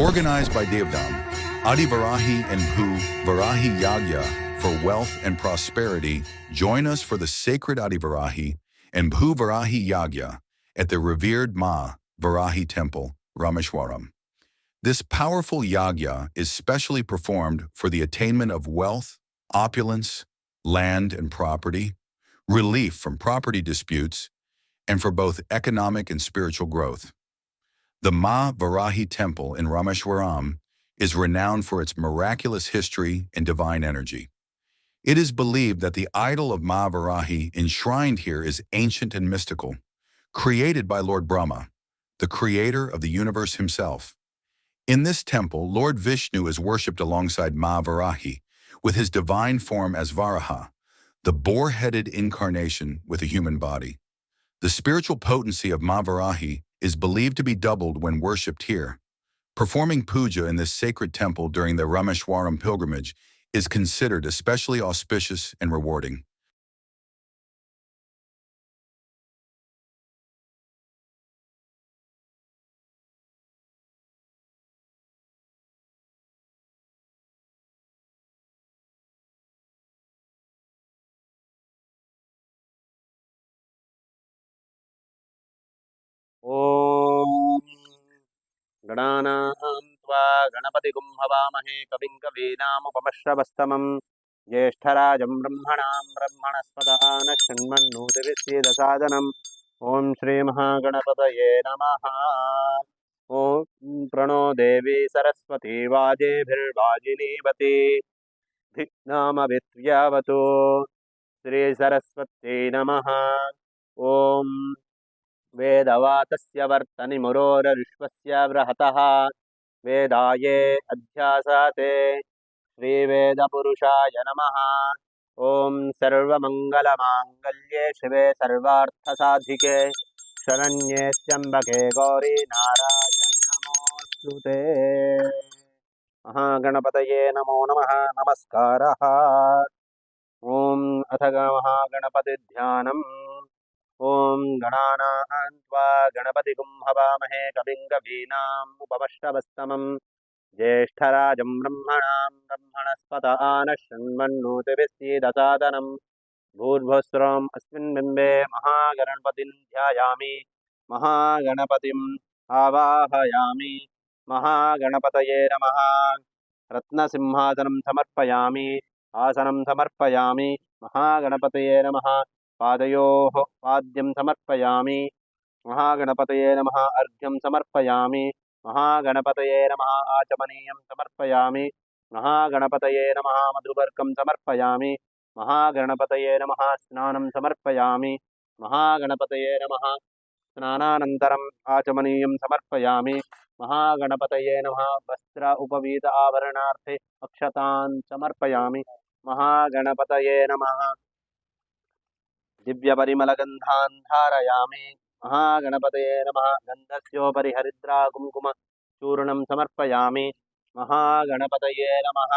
Organized by Devdam, Adi Varahi and Bhu Varahi Yagya for wealth and prosperity, join us for the sacred Adi Varahi and Bhu Varahi Yagya at the revered Ma Varahi Temple, Rameshwaram. This powerful yagya is specially performed for the attainment of wealth, opulence, land and property, relief from property disputes, and for both economic and spiritual growth. The Ma Varahi Temple in Rameshwaram is renowned for its miraculous history and divine energy. It is believed that the idol of Ma Varahi enshrined here is ancient and mystical, created by Lord Brahma, the creator of the universe himself. In this temple, Lord Vishnu is worshipped alongside Ma Varahi, with his divine form as Varaha, the boar-headed incarnation with a human body. The spiritual potency of Ma Varahi is believed to be doubled when worshipped here. Performing puja in this sacred temple during the Rameshwaram pilgrimage is considered especially auspicious and rewarding. ॐ गणानां त्वा गणपतिगुं हवामहे कविं कवीनामुपमश्रवस्तमं ज्येष्ठराजं ब्रह्मणां ब्रह्मणस्पतः नः शृण्वन्नोतिभिश्चेदसादनम् ॐ श्रीमहागणपतये नमः। ॐ प्रणो देवी सरस्वती वाजेभिर्वाजिनीवती धिक्नामभित्र्यावतु श्रीसरस्वत्यै नमः। ॐ वेदवातस्य वर्तनिमुरोरविश्वस्य बृहतः वेदाये अध्यासाते श्रीवेदपुरुषाय नमः। ॐ सर्वमङ्गलमाङ्गल्ये शिवे सर्वार्थसाधिके शरण्ये त्र्यम्बके गौरी नारायणि नमोऽस्तु ते। महागणपतये नमो नमः। नमस्कारः। ॐ अथ महागणपतिध्यानम्। ॐ गणानां त्वा गणपतिगुं हवामहे कविं कवीनामुपमश्रवस्तमं ज्येष्ठराजं ब्रह्मणां ब्रह्मणस्पतः नः शृण्वन्नोतिभिश्चेदसादनं भूर्भुवस्सुरम् अस्मिन् बिम्बे महागणपतिं ध्यायामि महागणपतिम् आवाहयामि। महागणपतये नमः। रत्नसिंहासनं समर्पयामि आसनं समर्पयामि महागणपतये नमः। पादयोः पाद्यं समर्पयामि महागणपतये नमः। अर्घ्यं समर्पयामि महागणपतये नमः। आचमनीयं समर्पयामि महागणपतये नमः। मधुपर्कं समर्पयामि महागणपतये नमः। स्नानं समर्पयामि महागणपतये नमः। स्नानानन्तरम् आचमनीयं समर्पयामि महागणपतये नमः। वस्त्र उपवीत आवरणार्थे अक्षतान् समर्पयामि महागणपतये नमः। दिव्यपरिमलगन्धान् धारयामि महागणपतये नमः। गन्धस्योपरि हरिद्रा कुङ्कुमचूर्णं समर्पयामि महागणपतये नमः।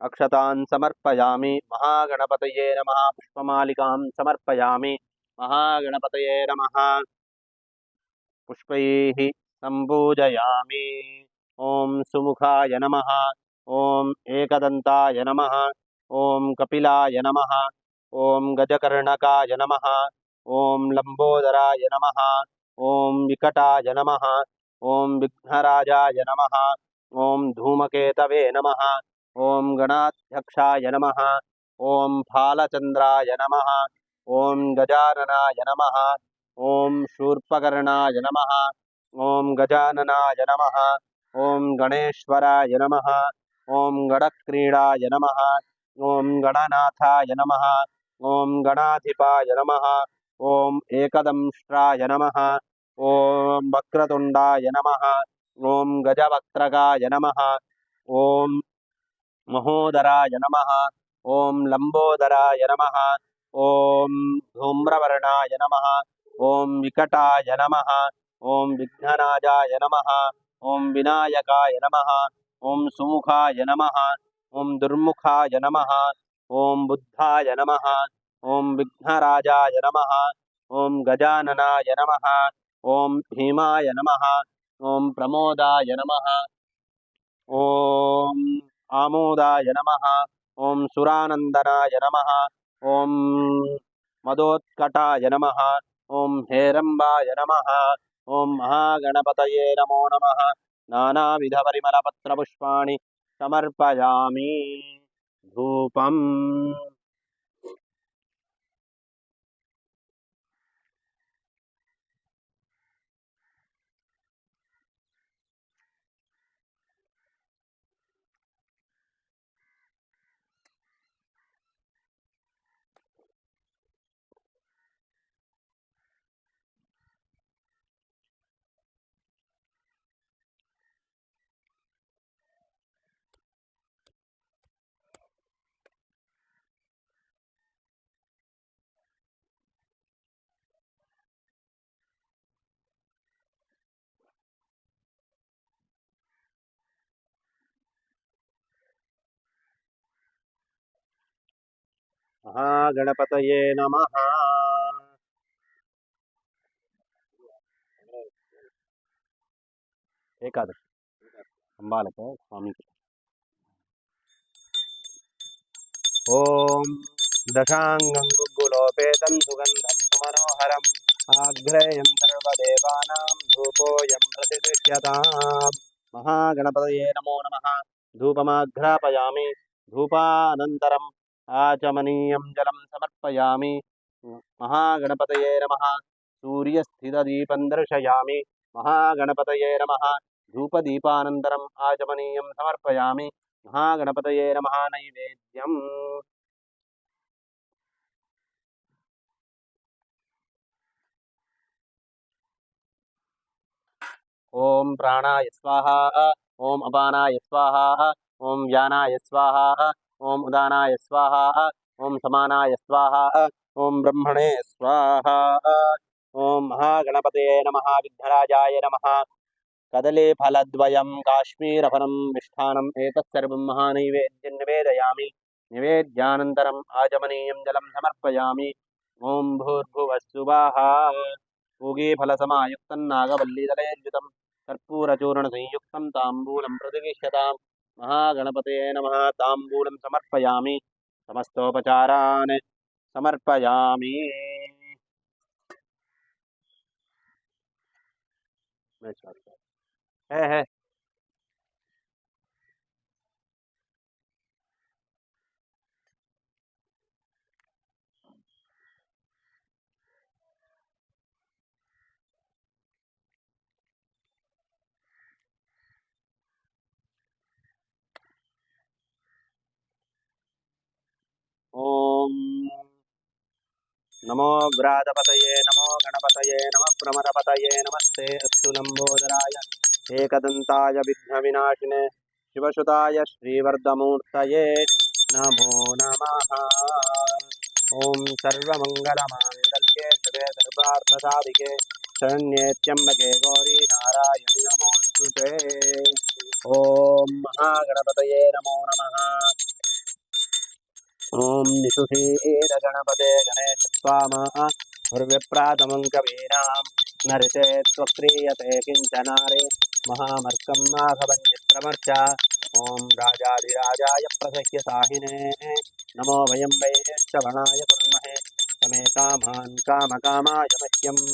अक्षतान् समर्पयामि महागणपतये नमः। पुष्पमालिकां समर्पयामि महागणपतये नमः। पुष्पैः सम्पूजयामि। ॐ सुमुखाय नमः। ॐ एकदन्ताय नमः। ॐ कपिलाय नमः। ॐ गजकर्णकाय नमः। ॐ लम्बोदराय नमः। ॐ विकटाय नमः। ॐ विघ्नराजाय नमः। ॐ धूमकेतवे नमः। ॐ गणाध्यक्षाय नमः। ॐ फालचन्द्राय नमः। ॐ गजाननाय नमः। ॐ शूर्पकर्णाय नमः। ॐ गजाननाय नमः। ॐ गणेश्वराय नमः। ॐ गणक्रीडाय नमः। ॐ गणनाथाय नमः। ॐ गणाधिपाय नमः। ॐ एकदंष्ट्राय नमः। ॐ वक्रतुण्डाय नमः। ॐ गजवक्त्रकाय नमः। ॐ महोदराय नमः। ॐ लम्बोदराय नमः। ॐ धूम्रवर्णाय नमः। ॐ विकटाय नमः। ॐ विघ्नराजाय नमः। ॐ विनायकाय नमः। ॐ सुमुखाय नमः। ॐ दुर्मुखाय नमः। ॐ बुद्धाय नमः। ॐ विघ्नराजाय नमः। ॐ गजाननाय नमः। ॐ भीमाय नमः। ఓం ప్రమోదాయ నమః. ఓం ఆమోదాయ నమః. ఓం సురానందనాయ నమః. ఓం మదోత్కటాయ నమః. ఓం హేరంబాయ నమః. ఓం మహాగణపతయే నమో నమః. నానావిధ పరిమళ పత్ర పుష్పాణి సమర్పయామి. ధూపం. మహాగణపతయే నమః. ఏకాదశి అంబాలక స్వామికి. ఓం దశాంగం గుగ్గులోపేతం సుగంధం సుమనోహరం ఆగ్రేయం సర్వదేవానాం ధూపోయం ప్రతిగృహ్యతాం. మహాగణపతయే నమో నమః. ధూపమాఘ్రాపయామి. ధూపానంతరం ఆచమనీయం జలం సమర్పయామి. మహాగణపతయే నమః. సూర్యస్థితదీపం దర్శయామి. మహాగణపతయే నమః. ధూపదీపానంతరం ఆచమనీయం సమర్పయామి. మహాగణపతయే నమః. నైవేద్యం. ఓం ప్రాణాయ స్వాహా. ఓం అపానాయ స్వాహా. ఓం వ్యానాయ స్వాహా. ఓం ఉదానాయ స్వాహా. ఓం సమానాయ స్వాహా. ఓం బ్రహ్మణే స్వాహా. ఓం మహాగణపతయే నమః. విఘ్నరాజాయ నమః. కదలీ ఫలద్వయం కాశ్మీరఫలం మిష్టానం ఏతత్సర్వం మహానైవేద్యం నివేదయామి. నివేద్యానంతరం ఆచమనీయం జలం సమర్పయామి. ఓం భూర్భువస్సువః. పూగీఫలసమాయుక్తం నాగవల్లీదళైర్యుతం కర్పూరచూర్ణ సంయుక్తం తాంబూలం ప్రతిగృహ్యతాం. మహాగణపతయే నమః. తాంబూలం సమర్పయామి. సమస్తోపచారాన్ సమర్పయామి. है ओम नमो व्रातपतये नमो गणपतये नमः प्रमदपतये नमस्ते अस्तु लंबोदराय एकदंताय विघ्नविनाशिने शिवसुताय श्रीवर्धमूर्तये नमो नमः. ओम सर्वमंगलमांगल्ये शिवे सर्वार्थसाधिके शरण्ये त्र्यंबके गौरी नारायणि नमोस्तुते. ओम महागणपतये नमो नमः. ओम निषुषीर गणपते गणेश स्वामः. भुर्विप्रातमं कवीनां नरिते त्वक्रियते किंचनारे महामर्कं माघवं चित्रमर्च. ओम राजाधिराजाय प्रसह्य साहिने नमो वयं वैश्रवणाय कुर्महे तमे कामान् कामकामाय मह्यं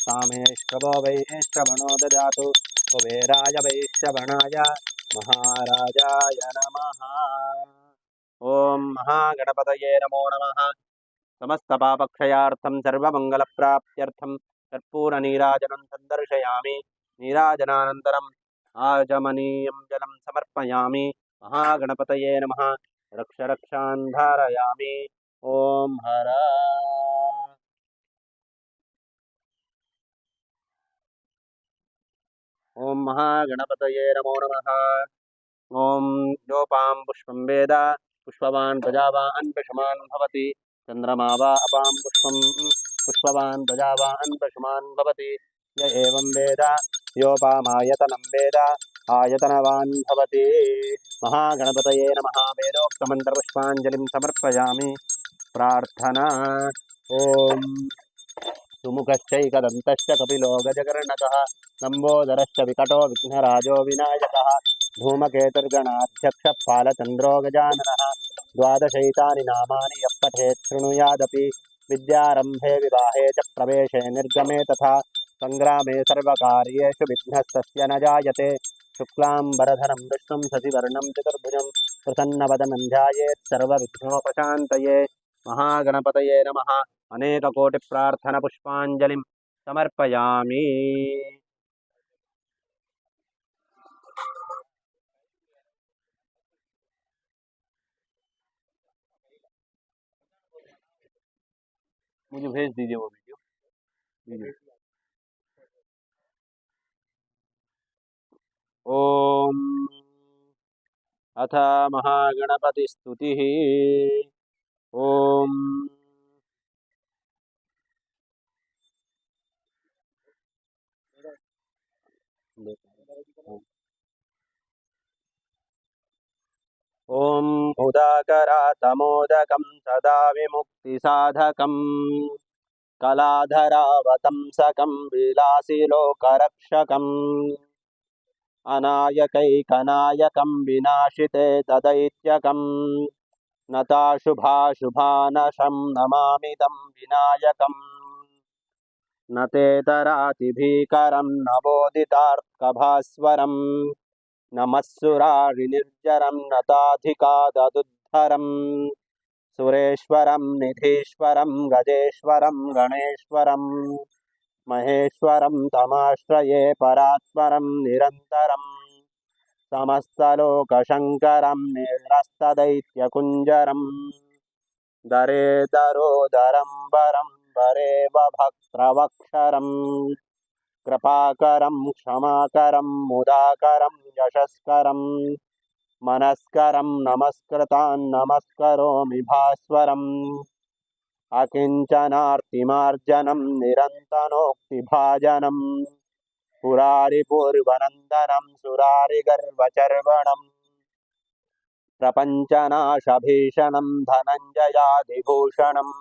कामेश्वरो वैश्रवणो ददातु कुबेराय वैश्रवणाय महाराजाय नमः. ओम महागणपतये नमो नमः. समस्त पापक्षयार्थं सर्वमंगलप्राप्त्यर्थं कर्पूरनीराजनं सन्दर्शयामि. नीराजनानन्तरम् आचमनीयं जलं समर्पयामि. महागणपतये नमः. रक्ष रक्षान् धारयामि. ओम हर. ओम महागणपतये नमो नमः. ओम योपां पुष्पं वेद पुष्पवान् प्रजावान् पशुमान् भवति. चन्द्रमा वा अपां पुष्पं पुष्पवान् प्रजावान् पशुमान् भवति. य एवं वेद योपामायतनं वेद आयतनवान् भवति. महागणपतये नमः. वेदोक्तमन्त्रपुष्पाञ्जलिं समर्पयामि. प्रार्थना. ओम सुमुखश्चैकदन्तश्च कपिलो गजकर्णकः लम्बोदरश्च विकटो विघ्नराजो विनायकः धूमकेतुर्गणाध्यक्षः फालचन्द्रो गजाननः द्वादशैतानि नामानि यः पठेत् शृणुयादपि विद्यारम्भे विवाहे च प्रवेशे निर्गमे तथा सङ्ग्रामे सर्वकार्येषु विघ्नस्तस्य न जायते शुक्लाम्बरधरं विष्णुं शशिवर्णं चतुर्भुजं प्रसन्नवदनं ध्यायेत् सर्वविघ्नोपशान्तये महागणपतये नमः अनेककोटिप्रार्थनपुष्पाञ्जलिं समर्पयामि। मुझे भेज दीजिए वो वीडियो। ओम अथ महागणपतिस्तुतिः। ओम ओम उदाकरातमोदकं सदा विमुक्तिसाधकं कलाधरावतंसकं विलासिलोकरक्षकम् अनायकैकनायकं विनाशिते तदैत्यकम् नताशुभाशुभानशं नमामि तं विनायकम् न तेतरातिभीकरं नवोदितार्कभास्वरम् नमस्सुरारिनिर्जरं नताधिकाददुद्धरम् सुरेश्वरं निधीश्वरं गजेश्वरं गणेश्वरं महेश्वरं तमाश्रये परात्परं निरन्तरम् समस्तलोकशङ्करं निरस्तदैत्यकुञ्जरम् दरेदरोदरं वरं वरेव भक्त्रवक्षरम् कृपाकरं क्षमाकरं मुदाकरं यशस्करं मनस्करं नमस्कृतान् नमस्करोमि भास्वरम् अकिञ्चनार्तिमार्जनं निरन्तनोक्तिभाजनं पुरारिपूर्वनन्दनं सुरारिगर्वचर्वणम् प्रपञ्चनाशभीषणं धनञ्जयादिभूषणम्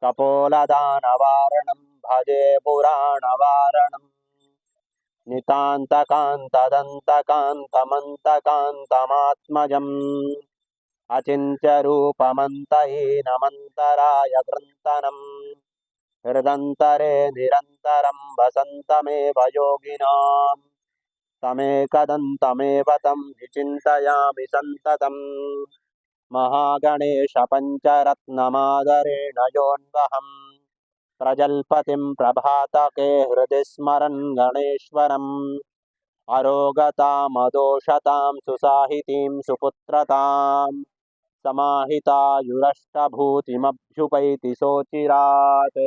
कपोलदानवारणं भजे पुराणवारणम् नितान्तकान्तदन्तकान्तमन्तकान्तमात्मजम् अचिन्त्यरूपमन्तहीनमन्तराय कृन्तनम् हृदन्तरे निरन्तरं वसन्तमेव योगिनाम् तमेकदन्तमेव तं विचिन्तयामि सन्ततम् महागणेश पञ्चरत्नमादरेण योऽन्वहम् प्रजल्पतिं प्रभातके हृदि स्मरन् गणेश्वरम् अरोगतामदोषतां सुसाहितीं सुपुत्रताम् समाहितायुरष्टभूतिमभ्युपैति सोचिरात्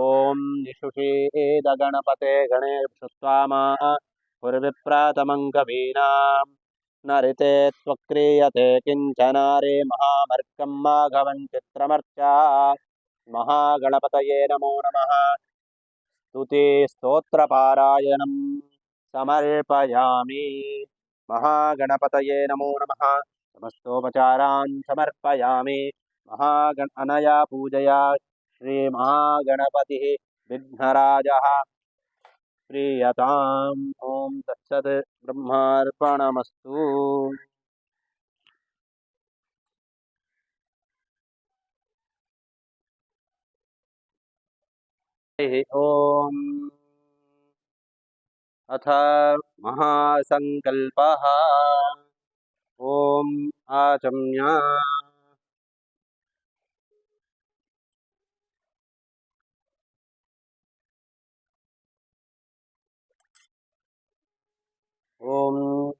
ॐ निषुषेद गणपते गणेशस्वामा पुरविप्रातमं कवीनां न ऋते त्वक्रियते किञ्चनारे महामर्कं माघवं चित्रमर्चा महागणपतये नमो नमः। स्तुति स्तोत्रपारायणं समर्पयामि। महागणपतये नमो नमः। समस्तोपचारान् समर्पयामि। अनया पूजया श्रीमहागणपतिः विघ्नराजः प्रीयताम्। ॐ तत्सत्। ब्रह्मार्पणमस्तु। ॐ अथ महासङ्कल्पः। ॐ आचम्य ॐ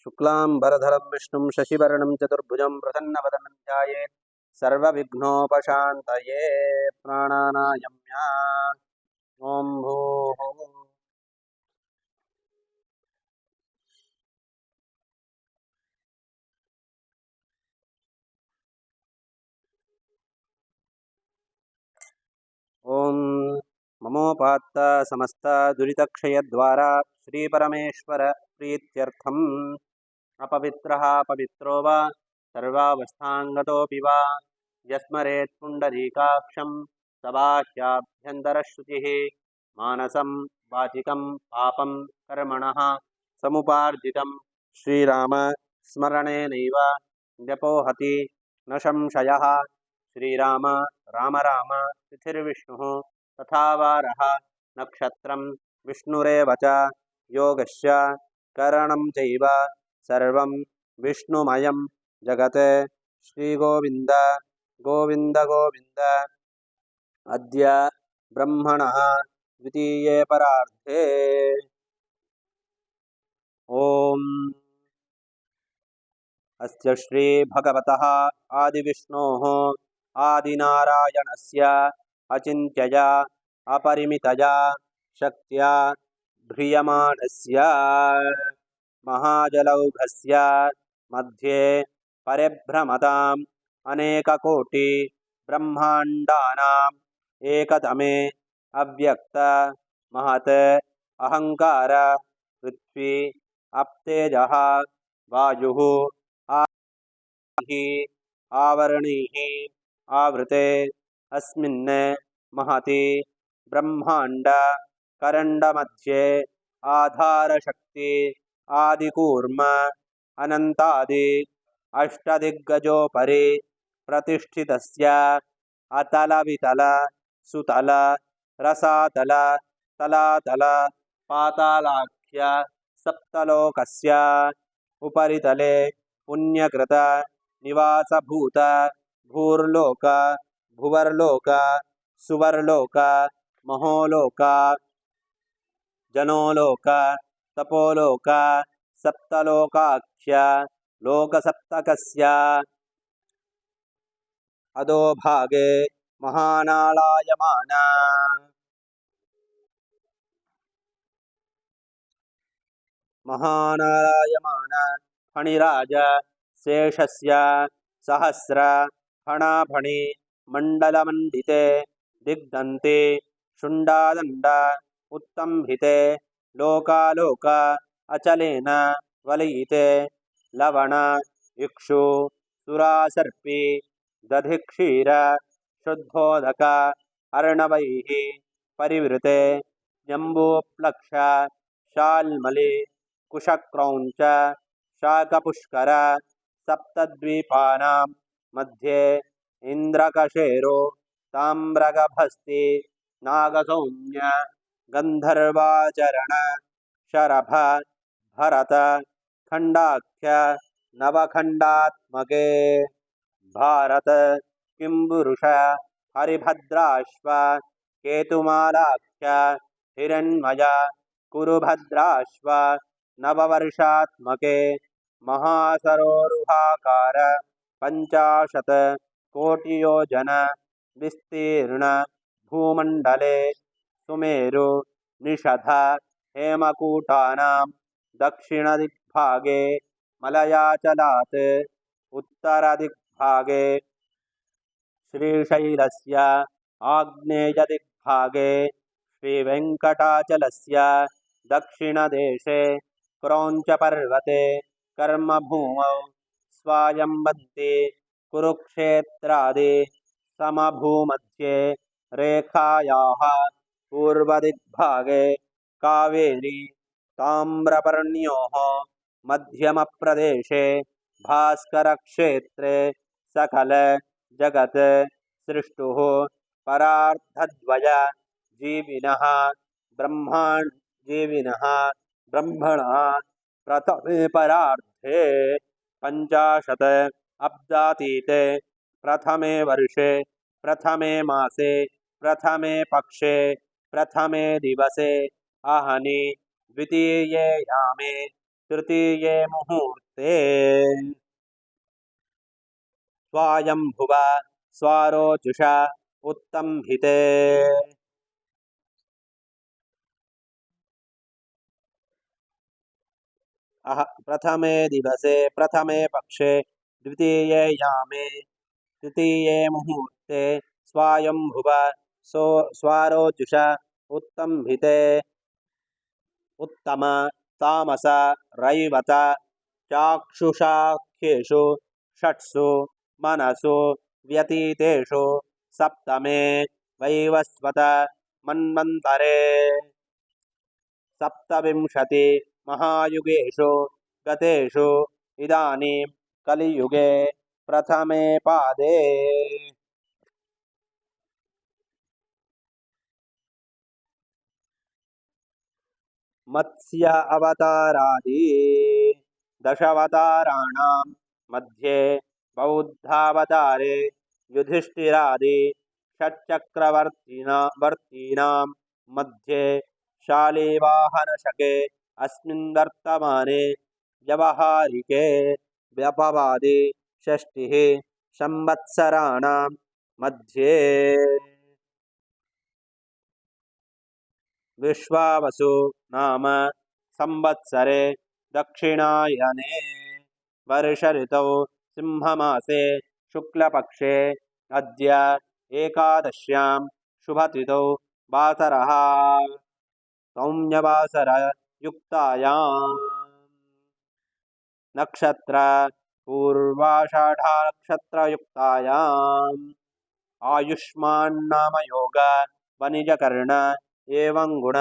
शुक्लाम्बरधरं विष्णुं शशिवर्णं चतुर्भुजं प्रसन्नवदनं ध्यायेत् सर्वविघ्नोपशान्तये। प्राणानायम्य ॐ भूः ॐ ममोपात्त समस्त दुरितक्षयद्वारा श्रीपरमेश्वर प्रीत्यर्थम् अपवित्रः पवित्रो वा सर्वावस्थाङ्गतोऽपि वा यस्मरेत् पुण्डरीकाक्षं सबाह्याभ्यन्तरश्रुचिः मानसं वाचिकं पापं कर्मणः समुपार्जितं श्रीराम स्मरणेनैव व्यपोहति न संशयः। श्रीराम राम राम तिथिर्विष्णुः तथा वारः नक्षत्रं विष्णुरेव च योगस्य करणं चैव सर्वं विष्णुमयं जगत्। श्रीगोविन्द गोविन्द गोविन्द। अद्य ब्रह्मणः द्वितीये परार्धे ॐ अस्य श्री भगवतः आदिविष्णोः आदिनारायणस्य अचिन्त्यया अपरिमितया शक्त्या ह्रियमाणस्य महाजलौघस्य मध्ये परिभ्रमताम् अनेककोटि ब्रह्माण्डानाम् एकतमे अव्यक्त महत् अहंकार पृथ्वी अप्तेजः वायुः आवरणैः आवृते अस्मिन् महति ब्रह्माण्ड करण्डमध्ये आधारशक्ति आदिकूर्म अनन्तादि अष्टदिग्गजोपरि प्रतिष्ठितस्य अतलवितल सुतल रसातल तलातल पातालाख्य सप्तलोकस्य उपरितले पुण्यकृत निवासभूत भूर्लोक भुवर्लोक सुवर्लोक महोलोक जनोलोक तपोलोक सप्तलोकाख्य लोकसप्तकस्य अधोभागे महानारायमान फणिराज शेषस्य सहस्र फणाफणि मण्डलमण्डिते दिग्दन्ते शुण्डादण्ड उत्तम्भिते लोकालोक अचलेन वलयिते लवण इक्षु सुरासर्पि दधिक्षीर शुद्धोदक अर्णवैः परिवृते जम्बूप्लक्ष शाल्मलि कुशक्रौञ्च शाकपुष्कर सप्तद्वीपानां मध्ये इन्द्रकशेरो ताम्रगभस्ति नागसौम्य गन्धर्वाचरण शरभ भरत खण्डाख्य नवखण्डात्मके भारत किम्बुरुष हरिभद्राश्व केतुमालाख्य हिरण्मय कुरुभद्राश्व नववर्षात्मके महासरोरुहाकार 50 कोटियोजन विस्तीर्ण भूमण्डले सुमेरु निषध हेमकूटानां दक्षिणदिग्भागे मलयाचलात् उत्तरदिग्भागे श्रीशैलस्य आग्नेयदिग्भागे श्रीवेङ्कटाचलस्य दक्षिणदेशे क्रौञ्चपर्वते कर्मभूमौ स्वायम्बन्ति कुरुक्षेत्रादि समभूमध्ये रेखायाः पूर्वदिग्भागे कावेरी ताम्रपर्ण्योः मध्यमप्रदेशे भास्करक्षेत्रे सकल जगत् सृष्टुः परार्धद्वय जीविनः ब्रह्मणः प्रथमे परार्धे 50 अब्दातीते प्रथमे वर्षे प्रथमे मासे प्रथमे पक्षे प्रथमे दिवसे आहनि द्वितीये यामे तृतीये मुहूर्ते स्वायंभुव स्वारोचुष उत्तम्भिते प्रथमे दिवसे प्रथमे पक्षे द्वितीये यामे तृतीये मुहूर्ते स्वायंभुव स्वारोचुष उत्तम्भिते उत्तम तामस रैवत चाक्षुषाख्येषु षट्सु मनसु व्यतीतेषु सप्तमे वैवस्वत मन्वन्तरे सप्तविंशति महायुगेषु गतेषु इदानीं कलियुगे प्रथमे पादे मत्स्य अवतारादि दशावताराणां मध्ये बौद्धावतारे युधिष्ठिरादि षट्चक्रवर्तीनां मध्ये शालिवाहनशके अस्मिन् वर्तमाने व्यवहारिके व्यपवादि षष्टिः संवत्सराणां मध्ये विश्वावसु नाम संवत्सरे दक्षिणायने वर्षऋतौ सिंहमासे शुक्लपक्षे अद्य एकादश्यां शुभतिथौ वासरः सौम्यवासरयुक्तायां नक्षत्र पूर्वाषाढानक्षत्रयुक्तायाम् आयुष्मान् योग वणिजकर्ण एवं गुण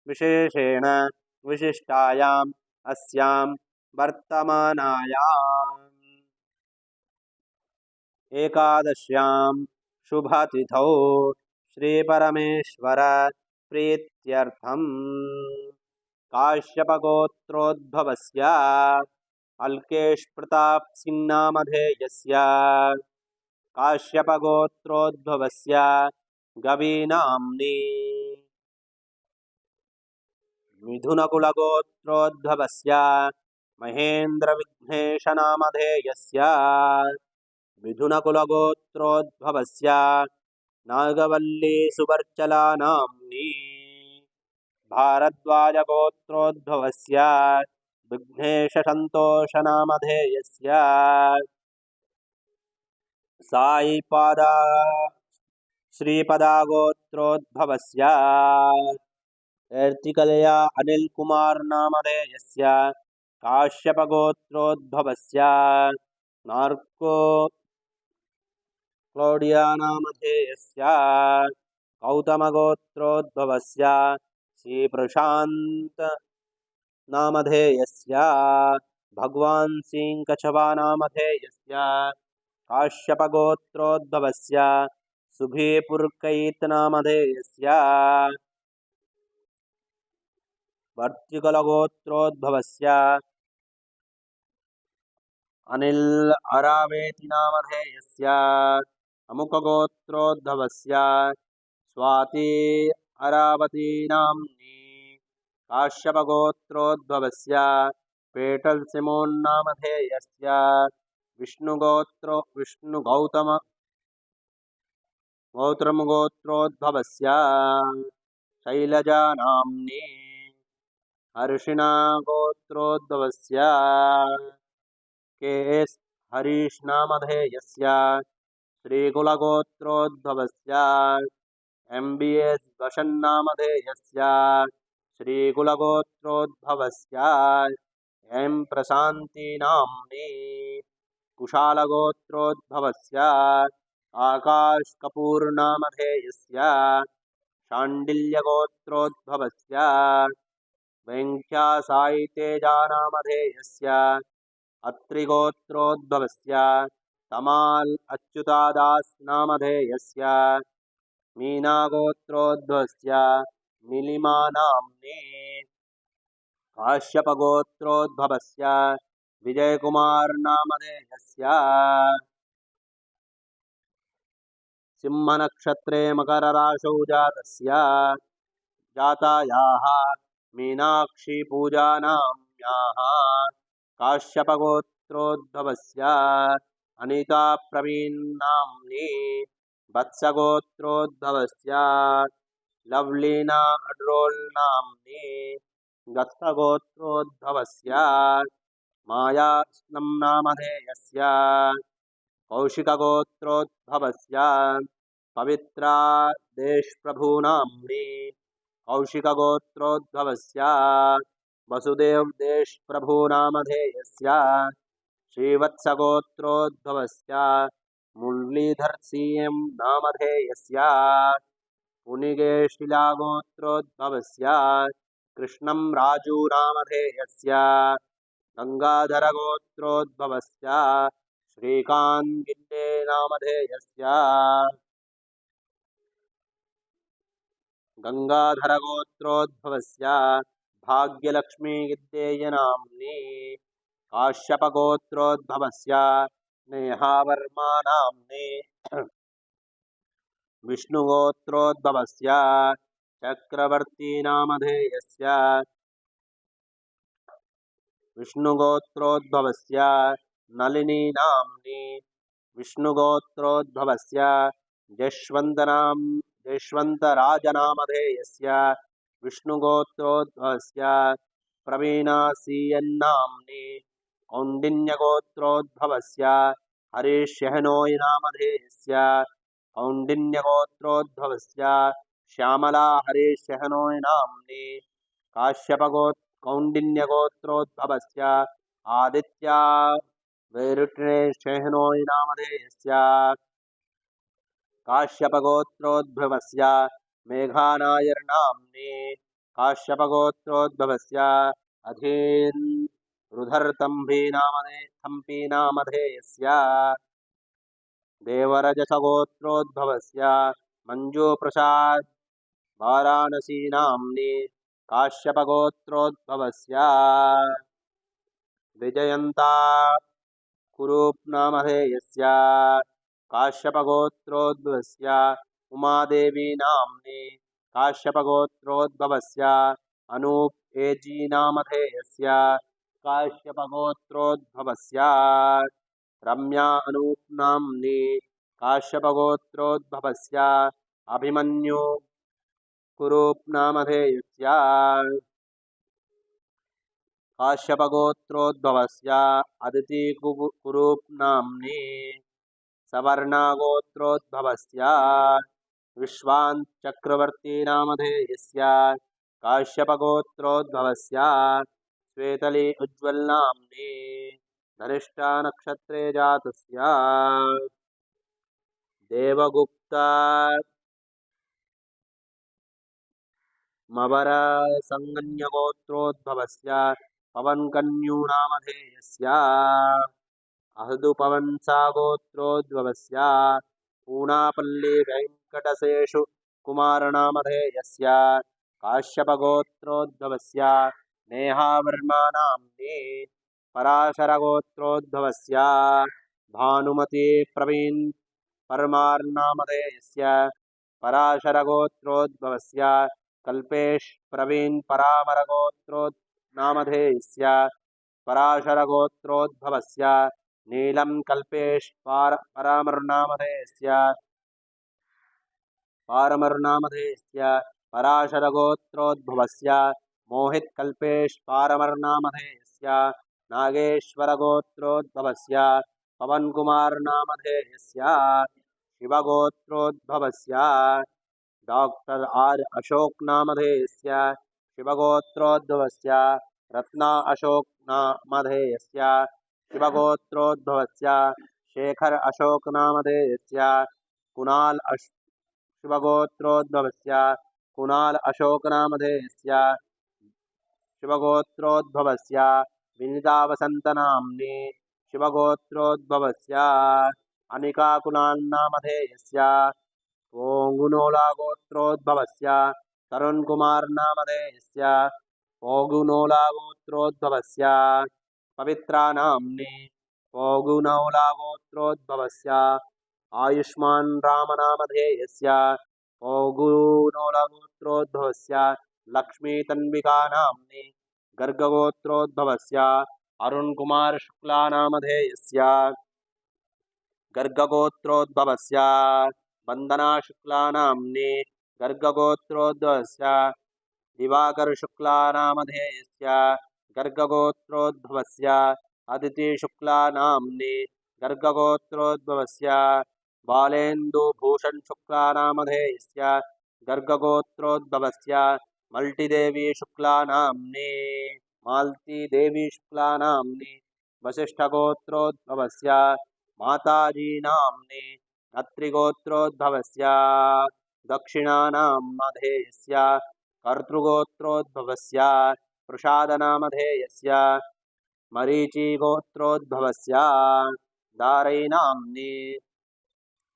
विशेषेण विशिष्टायाम् अस्यां वर्तमानायाम् एकादश्यां शुभतिथौ श्रीपरमेश्वर प्रीत्यर्थं काश्यपगोत्रोद्भवस्य अल्केश प्रताप सिंह नामधेयस्य काश्यपगोत्रोद्भवस्य गवीनाम्नि मिथुनकुलगोत्रोद्भवस्य महेन्द्रविघ्नेशनामधेयस्य मिथुनकुलगोत्रोद्भवस्य नागवल्लीसुवर्चलानाम्नि भारद्वाजगोत्रोद्भवस्य विघ्नेशसन्तोषनामधेयस्य साईपादा श्रीपदागोत्रोद्भवस्य एर्तिकलया अनिल कुमार नामधेयस्य काश्यपगोत्रोद्भवस्य नार्को क्लौडिया नामधेयस्य गौतमगोत्रोद्भवस्य श्रीप्रशान्त नामधेयस्य भगवान सिंह कछवा नामधेयस्य काश्यपगोत्रोद्भवस्य सुभीपुरकैत नामधेयस्य वर्तिकलगोत्रोद्भवस्य अनिल अरावेति नामधेयस्य अमुकगोत्रोद्भवस्य स्वाति अरावती नाम्नि काश्यपगोत्रोद्भवस्य पेटल सिमोन नामधेयस्य गौतमगोत्रोद्भवस्य शैलजा नाम्नि हर्षिणा गोत्रोद्भवस्य के.एस. हरीश नामधेयस्य श्रीकुलगोत्रोद्भवस्य एम.बी.एस. वशन नामधेयस्य श्रीकुलगोत्रोद्भवस्य एम प्रशांति नाम्नि कुशालगोत्रोद्भवस्य आकाश कपूर नामधेयस्य शाण्डिल्यगोत्रोद्भवस्य वेङ्ख्यासायितेजा नामधेयस्य अत्रिगोत्रोद्भवस्य तमाल अच्युतादास नामधेयस्य मीनागोत्रोद्भवस्य नीलिमा नाम्नि काश्यपगोत्रोद्भवस्य विजयकुमार नामधेयस्य सिंहनक्षत्रे मकरराशौ जातायाः मीनाक्षी पूजानाम्याः काश्यपगोत्रोद्भवस्य अनिता प्रवीण नाम्नि वत्सगोत्रोद्भवस्य लवलीना अड्रोल नाम्नि गत्सगोत्रोद्भवस्य मायास्नं नामधेयस्य कौशिकगोत्रोद्भवस्य पवित्रा देशप्रभु नाम्नि कौशिकगोत्रोद्भवस्य वसुदेव देशप्रभु नामधेयस्य श्रीवत्सगोत्रोद्भवस्य मुरलीधर सी.एम. नामधेयस्य पुनिगेशिलागोत्रोद्भवस्य कृष्णं राजूनामधेयस्य गङ्गाधरगोत्रोद्भवस्य श्रीकान्त नामधेयस्य गङ्गाधरगोत्रोद्भवस्य भाग्यलक्ष्मीगिद्देयनाम्नि काश्यपगोत्रोद्भवस्य नेहावर्मानाम्नि विष्णुगोत्रोद्भवस्य चक्रवर्तीनामधेयस्य विष्णुगोत्रोद्भवस्य नलिनीनाम्नि विष्णुगोत्रोद्भवस्य जयश्वन्तराजनामधेयस्य विष्णुगोत्रोद्भवस्य प्रवीणासीयन्नाम्नि कौण्डिन्यगोत्रोद्भवस्य हरीशहनोयनामधेयस्य कौण्डिन्यगोत्रोद्भवस्य श्यामला हरीशहनोयनाम्नि कौण्डिन्यगोत्रोद्भवस्य आदित्या वैरुट्रेशहनोयनामधेयस्य काश्यपगोत्रोद्भवस्य मेघानायर्नाम्नि काश्यपगोत्रोद्भवस्य अधीन् रुधर्तम्भीनामधेयस्य देवरजसगोत्रोद्भवस्य मञ्जूप्रसाद वाराणसीनाम्नि काश्यपगोत्रोद्भवस्य विजयन्ता कुरूप्नामधेयस्य काश्यपगोत्रोद्भवस्य उमादेवीनाम्नि काश्यपगोत्रोद्भवस्य अनूप एजीनामधेयस्य काश्यपगोत्रोद्भवस्य रम्या अनूपनाम्नि काश्यपगोत्रोद्भवस्य अभिमन्यु कुरूप्नामधेयस्य काश्यपगोत्रोद्भवस्य अदिति कुरूप्नाम्नि सवर्णागोत्रोद्भवस्य विश्वान्चक्रवर्तीनामधेयस्य काश्यपगोत्रोद्भवस्य श्वेतली उज्ज्वलनाम्नि धनिष्ठा-नक्षत्रे जातस्य देवगुप्त मवरसंज्ञगोत्रोद्भवस्य पवनकन्यूनामधेयस्य अहदुपवंसागोत्रोद्भवस्य पूनापल्ली वेङ्कटशेषु कुमारनामधेयस्य काश्यपगोत्रोद्भवस्य नेहावर्मानाम्नि पराशरगोत्रोद्भवस्य भानुमती प्रवीण परमार्नामधेयस्य पराशरगोत्रोद्भवस्य कल्पेश प्रवीण परामरगोत्रोनामधेयस्य पराशरगोत्रोद्भवस्य नीलम कल्पेश पारमरनामधेयस्य पराशरगोत्रोद्भवस्य मोहित कल्पेश पारमरनामधेयस्य नागेश्वरगोत्रोद्भवस्य पवनकुमारनामधेयस्य शिवगोत्रोद्भवस्य डॉक्टर आर अशोक नामधेयस्य शिवगोत्रोद्भवस्य रत्ना अशोक नामधेयस्य शिवगोत्रोद्भवस्य शेखर अशोक नामधेयस्य शिवगोत्रोद्भवस्य कुणाल अशोक नामधेयस्य शिवगोत्रोद्भवस्य विनितावसन्तनाम्नि शिवगोत्रोद्भवस्य अनिका कुणाल नामधेयस्य पोगुनोलागोत्रोद्भवस्य तरुण कुमार नामधेयस्य पोगुनोलागोत्रोद्भवस्य पवित्रा नाम्नि पोगुनोलागोत्रोद्भवस्य आयुष्मान रामनामधेयस्य पोगुनोलागोत्रोद्भवस्य लक्ष्मी तन्विका नाम्नि गर्गगोत्रोद्भवस्य अरुण कुमार शुक्ला नामधेयस्य गर्गगोत्रोद्भवस्य वंदना शुक्ला नाम्नि गर्गगोत्रोद्भवस्य दिवाकर शुक्ला नामधेयस्य गर्गगोत्रोद्भवस्य अदिति शुक्ला नाम्नि गर्गगोत्रोद्भवस्य बालेन्दुभूषण शुक्ला नामधेयस्य गर्गगोत्रोद्भवस्य मल्टिदेवी शुक्ला नाम्नि मालती देवी शुक्ला नाम्नि वसिष्ठगोत्रोद्भवस्य माताजी नाम्नि अत्रिगोत्रोद्भवस्य दक्षिणानामधेयस्य कर्तृगोत्रोद्भवस्य प्रसादनामधेयस्य मरीचिगोत्रोद्भवस्य दारैनाम्नि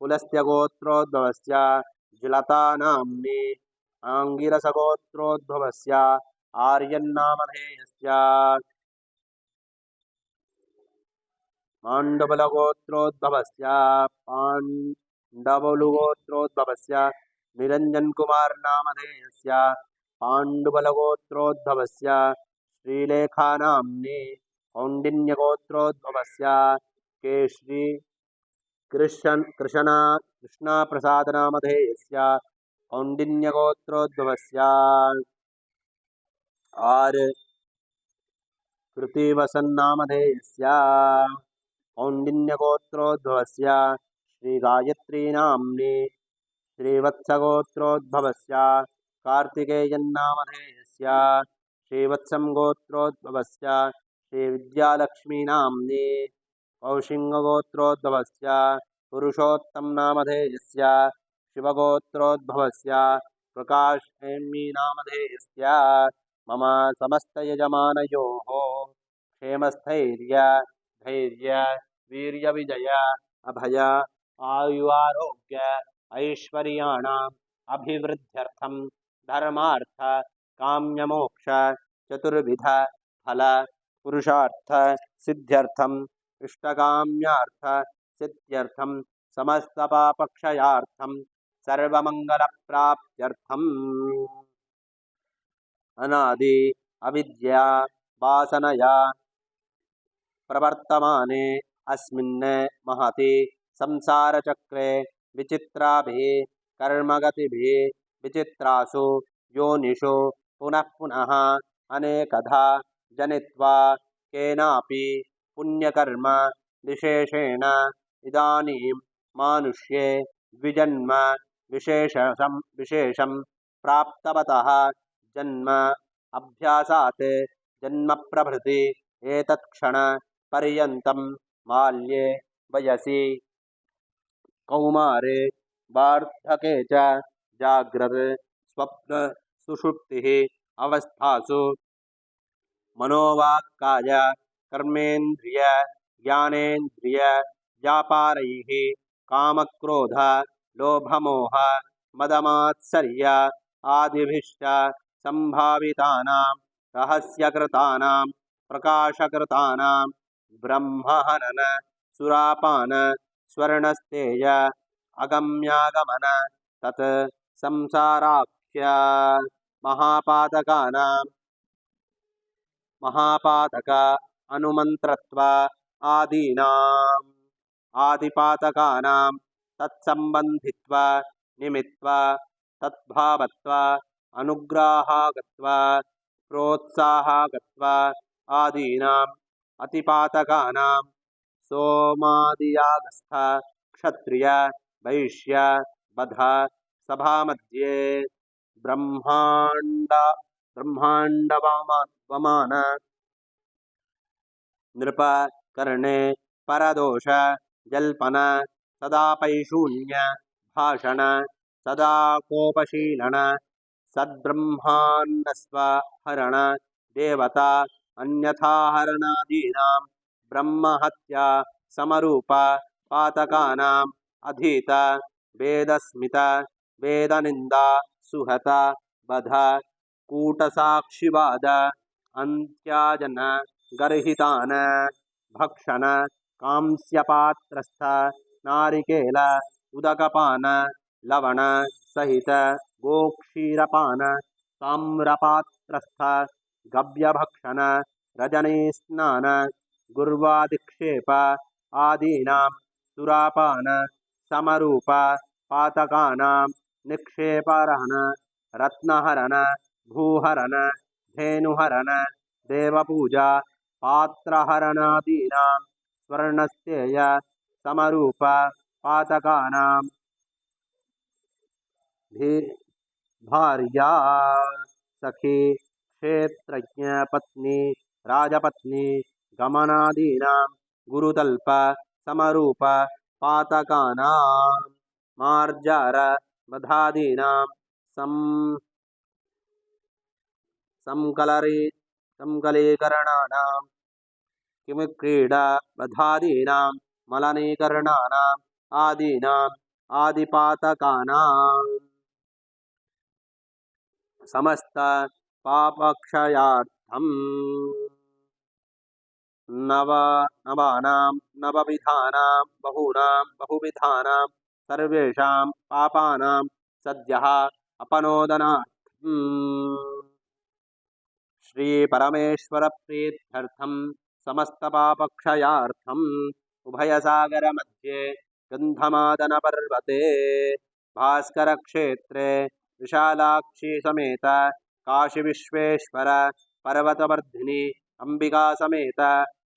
पुलस्त्यगोत्रोद्भवस्य ज्लतानाम्नि आङ्गिरसगोत्रोद्भवस्य आर्यन्नामधेयस्य माण्डवलगोत्रोद्भवस्य पाण्डवलुगोत्रोद्भवस्य निरञ्जनकुमारनामधेयस्य पाण्डुबलगोत्रोद्भवस्य श्रीलेखानाम्नि कौण्डिन्यगोत्रोद्भवस्य केश्री कृष्णप्रसादनामधेयस्य कौण्डिन्यगोत्रोद्भवस्य आर् कृतिवसन्नामधेयस्य कौण्डिन्यगोत्रोद्भवस्य श्रीगायत्रीनाम्नि श्रीवत्सगोत्रोद्भवस्य कार्तिकेयन्नामधेयस्य श्रीवत्सं गोत्रोद्भवस्य श्रीविद्यालक्ष्मीनाम्नि कौशिङ्गगोत्रोद्भवस्य पुरुषोत्तमनामधेयस्य शिवगोत्रोद्भवस्य प्रकाशनेमीनामधेयस्य मम समस्तयजमानयोः क्षेमस्थैर्य धैर्य वीर्यविजय अभय आयुरारोग्य ऐश्वर्याणाम् अभिवृद्ध्यर्थं धर्मार्थ काम्यमोक्ष चतुर्विध फल पुरुषार्थ सिद्ध्यर्थं इष्टकाम्यार्थ सिद्ध्यर्थं समस्तपापक्षयार्थं सर्वमङ्गलप्राप्त्यर्थम् अनादि अविद्या वासनया प्रवर्तमाने अस्मिन् महति संसारचक्रे विचित्राभिः कर्मगतिभिः विचित्रासु योनिषु पुनः पुनः अनेकधा जनित्वा केनापि पुण्यकर्म विशेषेण इदानीं मानुष्ये द्विजन्म विशेषं प्राप्तवतः जन्म अभ्यासात् जन्म प्रभृति एतत्क्षण पर्यन्तं बाल्ये वयसि कौमारे वार्धके च जाग्रत् स्वप्न सुषुप्तिः अवस्थासु मनोवाक्काय कर्मेन्द्रिय ज्ञानेन्द्रिय व्यापारैः कामक्रोध लोभमोह मदमात्सर्य आदिभिश्च सम्भावितानां रहस्यकृतानां प्रकाशकृतानां ब्रह्महनन सुरापान स्वर्णस्तेय अगम्यागमन तत् संसाराख्य महापातक अनुमन्त्रत्व आदीनाम् आदिपातकानां तत्सम्बन्धित्व निमित्व तद्भावत्व अनुग्राहागत्व प्रोत्साहागत्व आदीनाम् अतिपातकानां सोमादियागस्थ क्षत्रिय वैश्य बध सभामध्ये ब्रह्माण्डवमान नृप कर्णे परदोष जल्पन सदापैशून्य भाषण सदा कोपशीलन सद्ब्रह्माण्डस्वहरण देवता अन्यथाहरणादीनां ब्रह्महत्या समरूप पातकानाम् अधीत वेदस्मित वेदनिन्दा सुहत बध कूटसाक्षिवाद अन्त्याजन गर्हितान भक्षण कांस्यपात्रस्थ नारिकेल उदकपान लवण सहित गोक्षीरपान ताम्रपात्रस्थ गव्यभक्षण रजनीस्नान गुर्वादिक्षेप आदीनां सुरापान समरूप पातकानां निक्षेपहरण रत्नहरण भूहरण धेनुहरण देवपूजा पात्रहरणादीनां स्वर्णस्तेय समरूप पातकानां भार्या सखी क्षेत्रज्ञ पत्नी राजपत्नी गमनादीनां गुरुतल्प समरूप पातकानां मार्जार बधादीनां संकलीकरणानां किमुक्रीडा बधादीनां मलनीकरणानाम् आदीनाम् आदिपातकानां समस्त पापक्षयार्थं नवानां नवविधानां बहुविधानां सर्वेषां पापानां सद्यः अपनोदनार्थं श्रीपरमेश्वरप्रीत्यर्थं समस्तपापक्षयार्थम् उभयसागरमध्ये गन्धमादनपर्वते भास्करक्षेत्रे विशालाक्षी समेत काशीविश्वेश्वर पर्वतवर्धिनी अंबिका समेत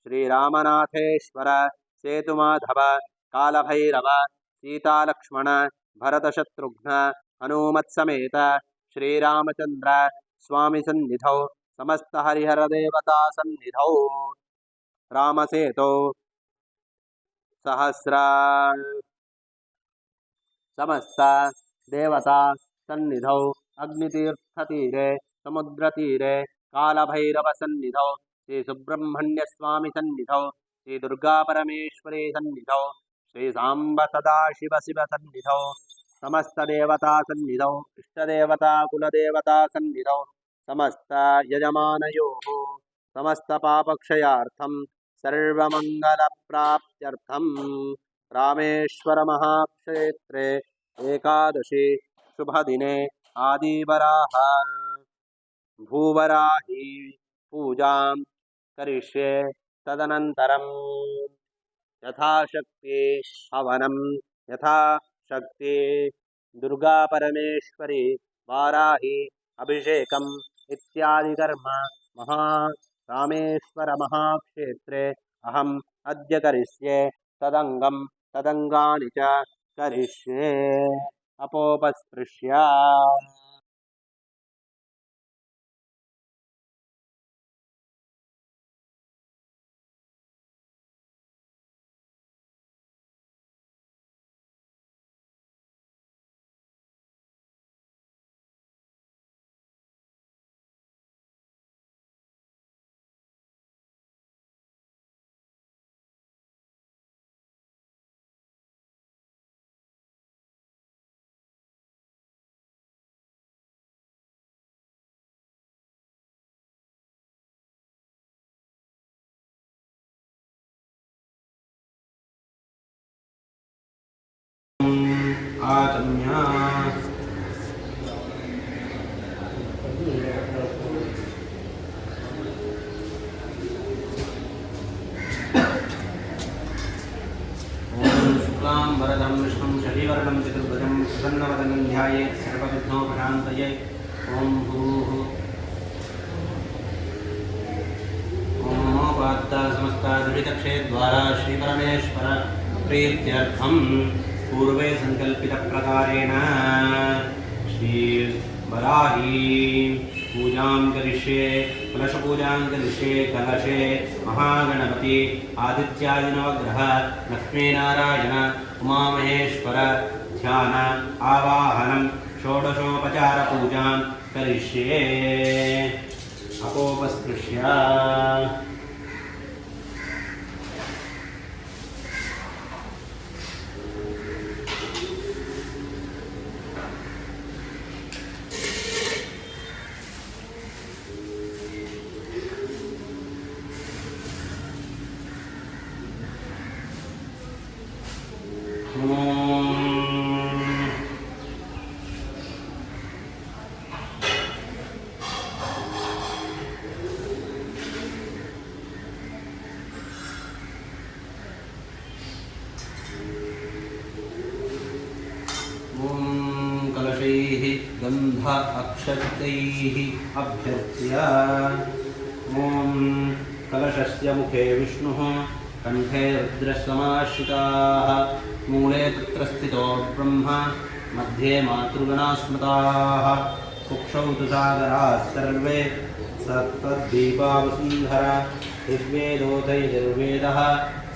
श्रीरामनाथेश्वर सेतुमाधव कालभैरव सीतालक्ष्मण भरतशत्रुघ्न हनुमत्समेत श्रीरामचंद्र स्वामी सन्निधौ समस्त हरिहर देवता सन्निधौ रामसेतौ सहस्र समस्त देवता सन्निधौ अग्नितीर्थतीरे समुद्रतीरे कालभैरव सन्निधौ श्री सुब्रह्मण्य स्वामी सन्निधौ श्री दुर्गा परमेश्वरी सन्निधौ श्री सांब सदाशिव शिव सन्निधौ समस्त देवता सन्निधौ इष्टदेवता कुलदेवता सन्निधौ समस्त यजमानयोः समस्त पापक्षयार्थं सर्वमंगलप्राप्त्यर्थं रामेश्वर महाक्षेत्रे एकादशी शुभदिने आदिवराह भूवराही पूजां करिष्ये तदनन्तरं यथाशक्ति हवनं यथाशक्ति दुर्गा परमेश्वरी वाराही अभिषेकम् इत्यादि कर्म रामेश्वर महाक्षेत्रे अहम् अद्य करिष्ये तदङ्गानि च करिष्ये अपोपस्पृश्य आचम्य शुक्लां वरदं विष्णुं शशिवर्णं चतुर्भुजं प्रसन्नवदनं ध्यायेत् सर्वविघ्नोपशान्तये ॐ भूः ॐ नमोपात्त समस्तादुरितक्षेद्वारा श्रीपरमेश्वर प्रीत्यर्थं पूर्वे संकल्पितप्रकारेण श्री वराही पूजां करिष्ये कलशपूजां करिष्ये कलशे महागणपति आदित्यादिनवग्रह लक्ष्मीनारायण उमामहेश्वर ध्यान आवाहनं षोडशोपचारपूजां करिष्ये अपोपस्पृश्य गंध अक्षतैः अभ्यर्च्य ॐ कलशस्य मुखे विष्णुः कंठे रुद्रसमाश्रिताः मूले तत्र स्थितो ब्रह्म मध्ये मातृगणाः स्मृताः कुक्षौ तु सागराः सर्वे सप्तद्वीपावसुन्धरा ऋग्वेदोऽथयजुर्वेदः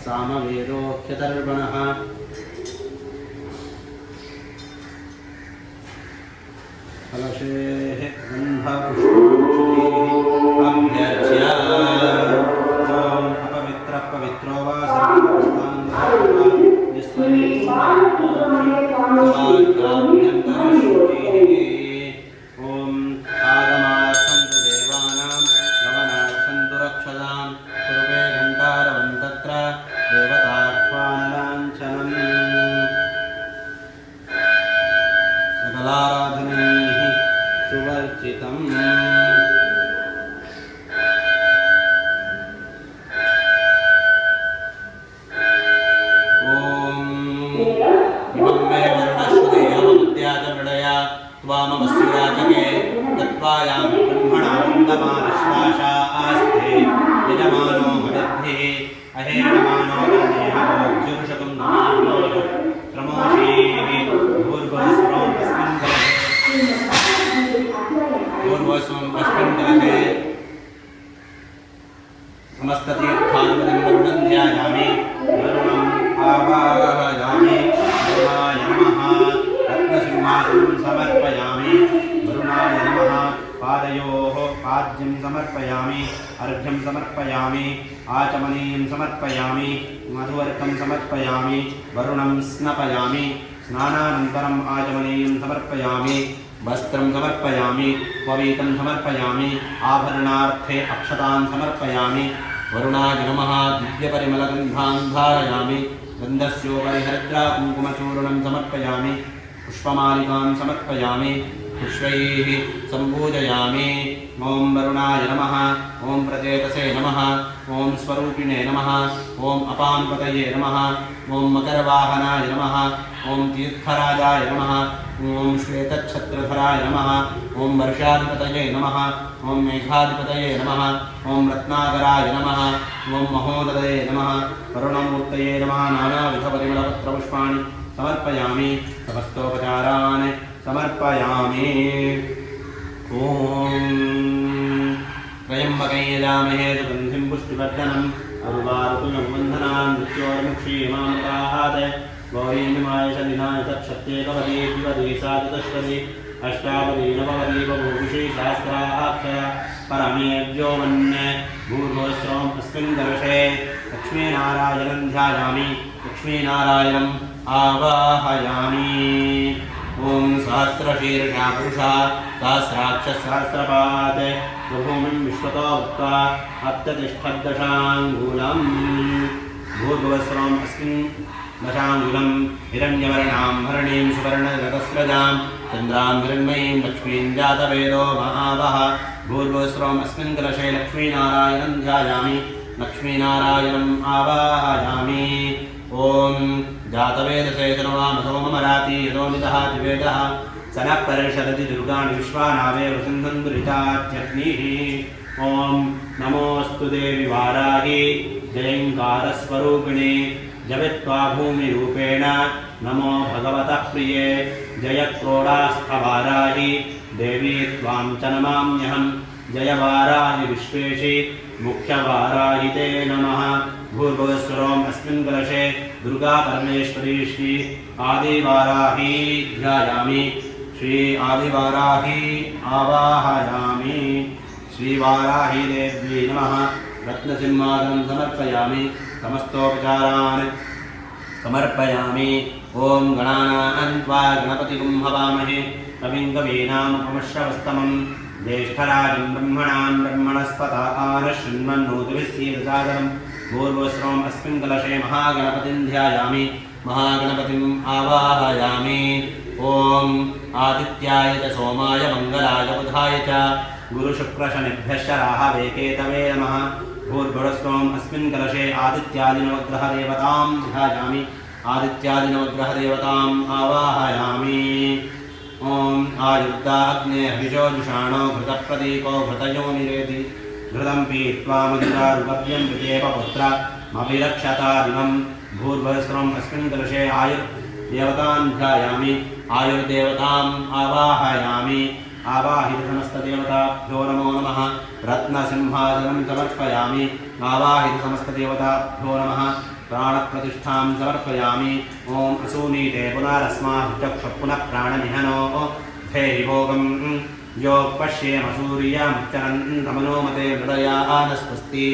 सामवेदोऽख्यतर्वणः कलशेः गन्धपुष्पाक्षिः अभ्यर्च्य ॐ अपवित्रः पवित्रो वा ॐ आगमार्थन्तु देवानां गमनार्थन्तु रक्षतां पूर्वे घण्टारवं तत्र देवताह्वानलाञ्छनम् सकलाराधनैः सुवर्चितम् त्वामवस्युराजके तत्त्वायां ब्रह्मणा वन्दमानश्वासा आस्ते यजमानो हरिद्भिः अहेणमानो गणेहवोज्जुषकं नमामो प्रमोषीः पूर्वस्वम् अस्मिन् कलशे समस्ततीर्थानुपतिं वरुणं ध्यायामि वरुणम् आवाहयामि वरुणाय नमः रत्नसिंहासनं समर्पयामि वरुणाय नमः पादयोः पाद्यं समर्पयामि अर्घ्यं समर्पयामि आचमनीयं समर्पयामि मधुवर्कं समर्पयामि वरुणं स्नपयामि स्नानानन्तरम् आचमनीयं समर्पयामि वस्त्रं समर्पयामि पवीतं समर्पयामि आभरणार्थे अक्षतान् समर्पयामि वरुणाय नमः दिव्यपरिमलगन्धान् धारयामि गन्धस्योपरि हरिद्रा कुङ्कुमचूर्णं समर्पयामि पुष्पमालिकां समर्पयामि पुष्पैः सम्पूजयामि ॐ वरुणाय नमः ॐ प्रचेतसे नमः ॐ स्वरूपिणे नमः ॐ अपान्पतये नमः ॐ मकरवाहनाय नमः ॐ तीर्थराजाय नमः ॐ श्वेतच्छत्रधराय नमः ॐ वर्षाधिपतये नमः ॐ मेघाधिपतये नमः ॐ रत्नाकराय नमः ॐ महोदये नमः करुणमूर्तये नमः नानाविधपरिमलपत्रपुष्पाणि समर्पयामि समस्तोपचारान् समर्पयामि ॐ त्र्यम्बकं यजामहे सुगन्धिं पुष्टिवर्धनम् उर्वारुकमबन्धनान् मृत्योर्मुक्षीमामृताहात् गौरीमिमाय शलिनाय तच्छक्त्येकवदी द्विवदी सातुदष्टदी अष्टावदी नववदी बभूषी सहस्राक्षर परमेभ्यो मन्ये भूर्भुवस्सोम् अस्मिन् कलशे लक्ष्मीनारायणं ध्यायामि लक्ष्मीनारायणम् आवाहयामि ॐ सहस्रशीर्षा पुरुषः सहस्राक्षसहस्रपात् प्रभूमिं विश्वतो भूत्वा अत्यतिष्ठद्दशाङ्गुलम् भूर्भुवस्सोम् अस्मिन् दशाङ्गुलं हिरण्यवर्णां हरणीं सुवर्णगतस्रजां चन्द्रां हिरण्मयीं लक्ष्मीं जातवेदो महावः भूर्भुवस्सोम् अस्मिन् कलशे लक्ष्मीनारायणं ध्यायामि लक्ष्मीनारायणम् आवाहयामि ॐ जातवेदसे तनुवामसो ममराति यतोनितः दिवेदः सनः परिषदति दुर्गाणि विश्वानावे वसुन्धन्दुरितात्यग्निः ॐ नमोऽस्तु देवि वाराहि जयङ्कारस्वरूपिणे जवित्वा भूमिरूपेण नमो भगवतः प्रिये जयक्रोडास्थवाराहि देवी त्वां च नमाम्यहं जयवाराहि विश्वेशि मुख्यवाराहि ते नमः भूर्भुवस्सुरोम् अस्मिन् कलशे दुर्गा परमेश्वरी श्री आदिवाराही ध्यायामि श्री आदिवाराही आवाहयामि श्रीवाराही देव्यै नमः रत्नसिंहासनं समर्पयामि समस्तोपचारान् समर्पयामि ॐ गणानां त्वा गणपतिं हवामहे कविं कवीनामुपमश्रवस्तमं ज्येष्ठराजं ब्रह्मणां ब्रह्मणस्पत आनशृण्वन्नोतिभिस्सीदसादरं भूर्भुवस्सोम् अस्मिन् कलशे महागणपतिं ध्यायामि महागणपतिम् आवाहयामि ॐ आदित्याय च सोमाय मङ्गलाय बुधाय च गुरुशुक्रशनिभ्यश्च राहवे केतवे नमः भूर्भुवस्सोम् अस्मिन् कलशे आदित्यादिनवग्रहदेवतां ध्यायामि आदित्यादिनवग्रहदेवताम् आवाहयामि ॐ आयुर्दाग्ने हविषो जुषाणो घृतप्रदीपो घृतयोनिरेति घृतं पीत्वा मधुरारुपभ्यं प्रत्येव पुत्रमभिरक्षतादिवं भूर्भुवस्सोम् अस्मिन् कलशे आयुर्देवतान् ध्यायामि आयुर्देवताम् आवाहयामि आवाहितसमस्तदेवताभ्यो नमो नमः रत्नसिंहासनं समर्पयामि आवाहितसमस्तदेवताभ्यो नमः प्राणप्रतिष्ठां समर्पयामि ॐ असूनीते पुनरस्मात् चक्षुः पुनः प्राणनिहनो स्थे भोगं यो पश्येम सूर्यमुच्चरन्तमनोमते मृडयानस्वस्ति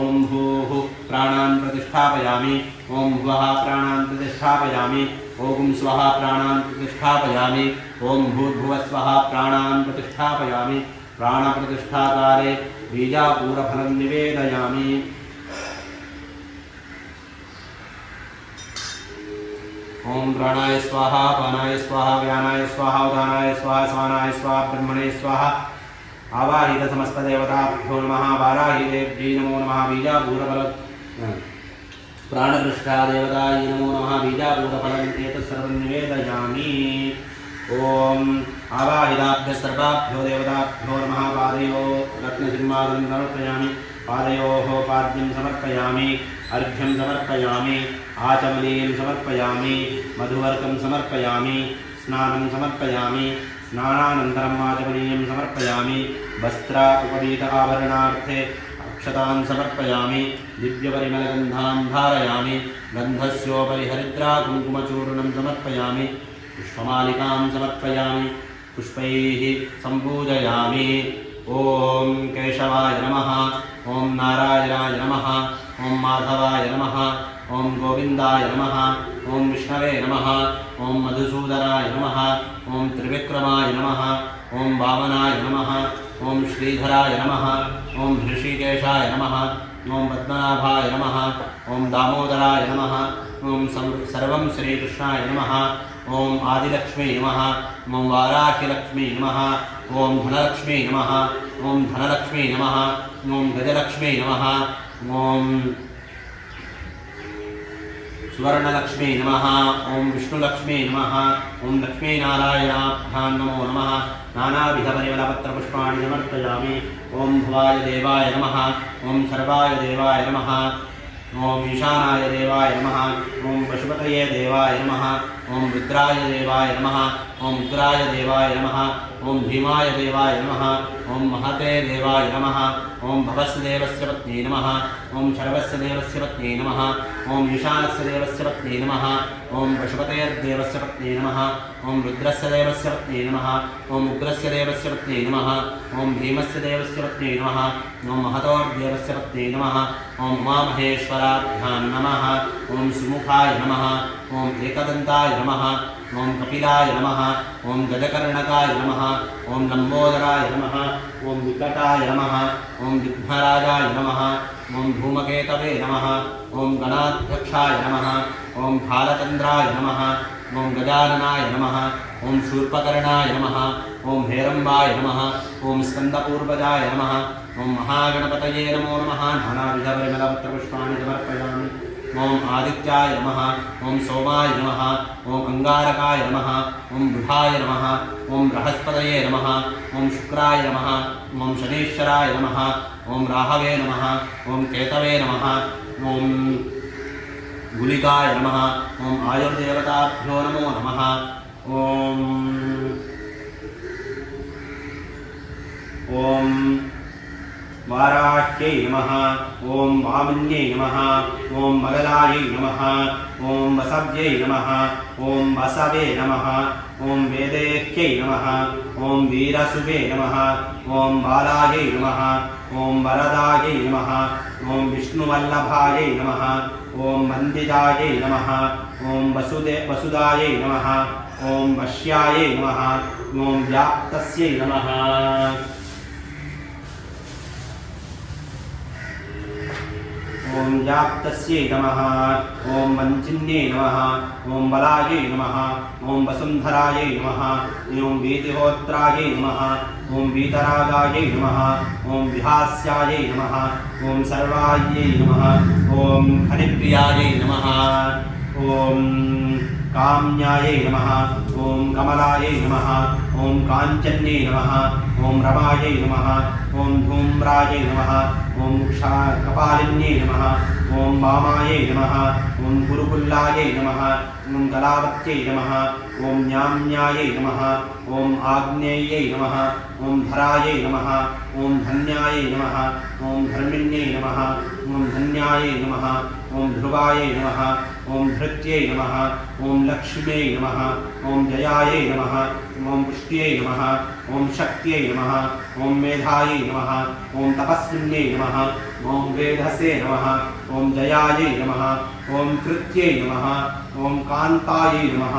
ॐ भूः प्राणान् प्रतिष्ठापयामि ॐ भुवः प्राणान् प्रतिष्ठापयामि ॐ स्वः प्राणान् प्रतिष्ठापयामि ॐ भूर्भुवस्वः प्राणान् प्रतिष्ठापयामि प्राणप्रतिष्ठाकारे बीजापूरफलं निवेदयामि ॐ प्राणाय स्वाहा पानाय स्वाहा व्यानाय स्वाहा उदानाय स्वाहा स्वानाय स्वाहा ब्रह्मणे स्वाहा आवाहित समस्तदेवताभ्यो नमः वाराहिदेव्यै नमो नमः बीजापूरफल प्राणपृष्ठा देवतायै नमो नमः बीजापूरफलम् एतत् सर्वं निवेदयामि ॐ आवाहिताभ्यः सर्वाभ्यो देवताभ्यो नमः पादयो रत्नसिंहासनं समर्पयामि पादयोः पाद्यं समर्पयामि अर्घ्यं समर्पयामि आचमनीयं समर्पयामि मधुवर्कं समर्पयामि स्नानं समर्पयामि स्नानानन्तरम् आचमनीयं समर्पयामि वस्त्र उपवीत आभरणार्थे अक्षतान् समर्पयामि दिव्यपरिमलगन्धान् धारयामि गन्धस्योपरि हरिद्रा कुङ्कुमचूर्णं समर्पयामि पुष्पमालिकां समर्पयामि पुष्पैः सम्पूजयामि ॐ केशवाय नमः ॐ नारायणाय नमः ॐ माधवाय नमः ॐ गोविन्दाय नमः ॐ विष्णवे नमः ॐ मधुसूदनाय नमः ॐ त्रिविक्रमाय नमः ॐ वामनाय नमः ॐ श्रीधराय नमः ॐ ऋषिकेशाय नमः ॐ पद्मनाभाय नमः ॐ दामोदराय नमः ॐ सर्वं श्रीकृष्णाय नमः ॐ आदिलक्ष्मी नमः ॐ वाराहिलक्ष्मी नमः ॐ धनलक्ष्मी नमः ॐ धनलक्ष्मी नमः ॐ गजलक्ष्मी नमः ॐ सुवर्णलक्ष्मी नमः ॐ विष्णुलक्ष्मी नमः ॐ लक्ष्मीनारायणाभ्यां नमो नमः नानाविधपरिमलपत्रपुष्पाणि समर्पयामि ॐ भुवाय देवाय नमः ॐ सर्वाय देवाय नमः ॐ ईशानाय देवाय नमः ॐ पशुपतये देवाय नमः ॐ रुद्राय देवाय नमः ॐ उग्राय देवाय नमः ॐ भीमाय देवाय नमः ॐ महते देवाय नमः ॐ भवस्य देवस्य पत्नी नमः ॐ शर्वस्य देवस्य पत्नी नमः ॐ ईशानस्य देवस्य पत्नी नमः ॐ पशुपतेर्देवस्य पत्नी नमः ॐ रुद्रस्य देवस्य पत्नी नमः ॐ उग्रस्य देवस्य पत्नी नमः ॐ भीमस्य देवस्य पत्नी नमः ॐ महतोर्देवस्य पत्नी नमः ॐ उमामहेश्वराभ्यां नमः ॐ सुमुखाय नमः ॐ एकदन्ताय नमः ॐ कपिलाय नमः ॐ गजकर्णकाय नमः ॐ लम्बोदराय नमः ॐ विकटाय नमः ॐ विघ्नराजाय नमः ॐ धूमकेतवे नमः ॐ गणाध्यक्षाय नमः ॐ भालचन्द्राय नमः ॐ गजाननाय नमः ॐ शूर्पकर्णाय नमः ॐ हेरम्बाय नमः ॐ स्कन्दपूर्वजाय नमः ॐ महागणपतये नमो नमः नानाविधपरिमलपत्रपुष्पाणि समर्पयामि ॐ आदित्याय नमः ॐ सोमाय नमः ॐ अङ्गारकाय नमः ॐ बुधाय नमः ॐ बृहस्पतये नमः ॐ शुक्राय नमः ॐ शनीश्वराय नमः ॐ राहवे नमः ॐ केतवे नमः ॐ गुलिकाय नमः ॐ आयुर्देवताभ्यो नमो नमः ॐ वाराह्यै नमः ॐ वामन्यै नमः ॐ मगलायै नमः ॐ वसव्यै नमः ॐ वसवे नमः ॐ वेदेह्यै नमः ॐ वीरसुवे नमः ॐ बालायै नमः ॐ वरदायै नमः ॐ विष्णुवल्लभायै नमः ॐ वन्दितायै नमः ॐ वसुदायै नमः ॐ वश्यायै नमः ॐ व्याप्तस्यै नमः ॐ व्याप्तस्यै नमः ॐ वञ्चिन्यै नमः ॐ बलायै नमः ॐ वसुन्धरायै नमः ॐ वीतिहोत्रायै नमः ॐ वीतरागायै नमः ॐ विहास्यायै नमः ॐ सर्वायै नमः ॐ हरिप्रियायै नमः ॐ काम्यायै नमः ॐ कमलायै नमः ॐ काञ्चन्यै नमः ॐ रमायै नमः ॐ धूम्रायै नमः ॐ कपालिन्यै नमः ॐ वामायै नमः ॐ गुरुकुल्लायै नमः ॐ कलावत्यै नमः ॐ न्याम्यायै नमः ॐ आग्नेयै नमः ॐ धरायै नमः ॐ धन्यायै नमः ॐ धर्मिण्यै नमः ॐ ॐ धन्यायै नमः ॐ ध्रुवायै नमः ॐ धृत्यै नमः ॐ लक्ष्म्यै नमः ॐ जयायै नमः ॐ पुष्ट्यै नमः ॐ शक्त्यै नमः ॐ मेधायै नमः ॐ तपस्विन्यै नमः ॐ वेधसे नमः ॐ जयायै नमः ॐ कृत्यै नमः ॐ कान्तायै नमः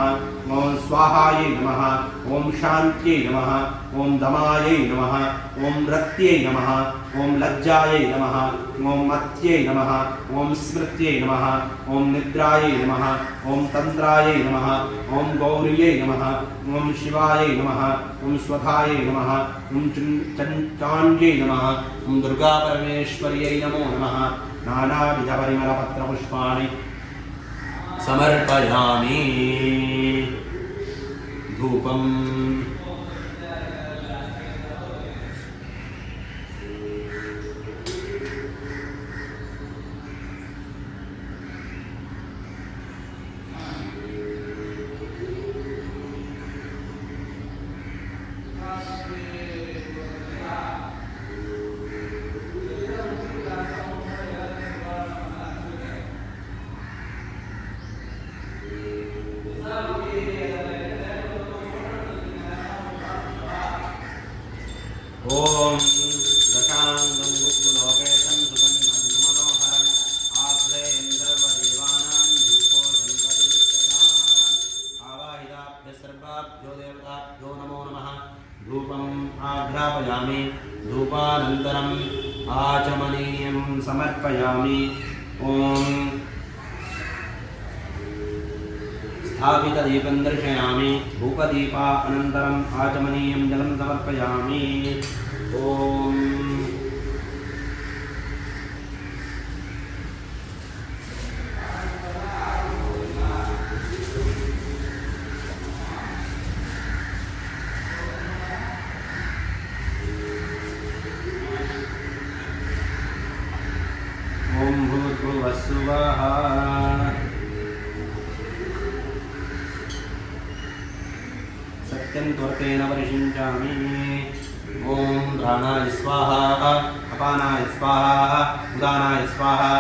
ॐ स्वाहायै नमः ॐ शान्त्यै नमः ॐ दमायै नमः ॐ रत्यै नमः ॐ लज्जायै नमः ॐ मत्यै नमः ॐ स्मृत्यै नमः ॐ निद्रायै नमः ॐ तन्त्रायै नमः ॐ गौर्यै नमः ॐ शिवायै नमः ॐ स्वधायै नमः ॐ चाण्ड्यै नमः ॐ दुर्गापरमेश्वर्यै नमो नमः नानाविधपरिमलपत्रपुष्पाणि समर्पयामि धूपम् ॐ दशाङ्गं गुग्गुलोपेतं सुगन्धं मनोहरम् आग्रेयं सर्वदेवानां धूपो गणपतिविष्टताम् आवाहिताभ्यः सर्वाभ्यो देवताभ्यो नमो नमः धूपम् आघ्रापयामि धूपानन्तरम् आचमनीयं समर्पयामि ॐ स्थापितदीपं दर्शयामि धूपदीपा अनन्तरम् आचमनीयं जलं समर्पयामि ॐ ॐ भूर्भुवस्सुवः सत्यं त्वर्थेन परिषिञ्चामि ॐ प्राणाय स्वाहा अपानाय स्वाहा उदानाय स्वाहा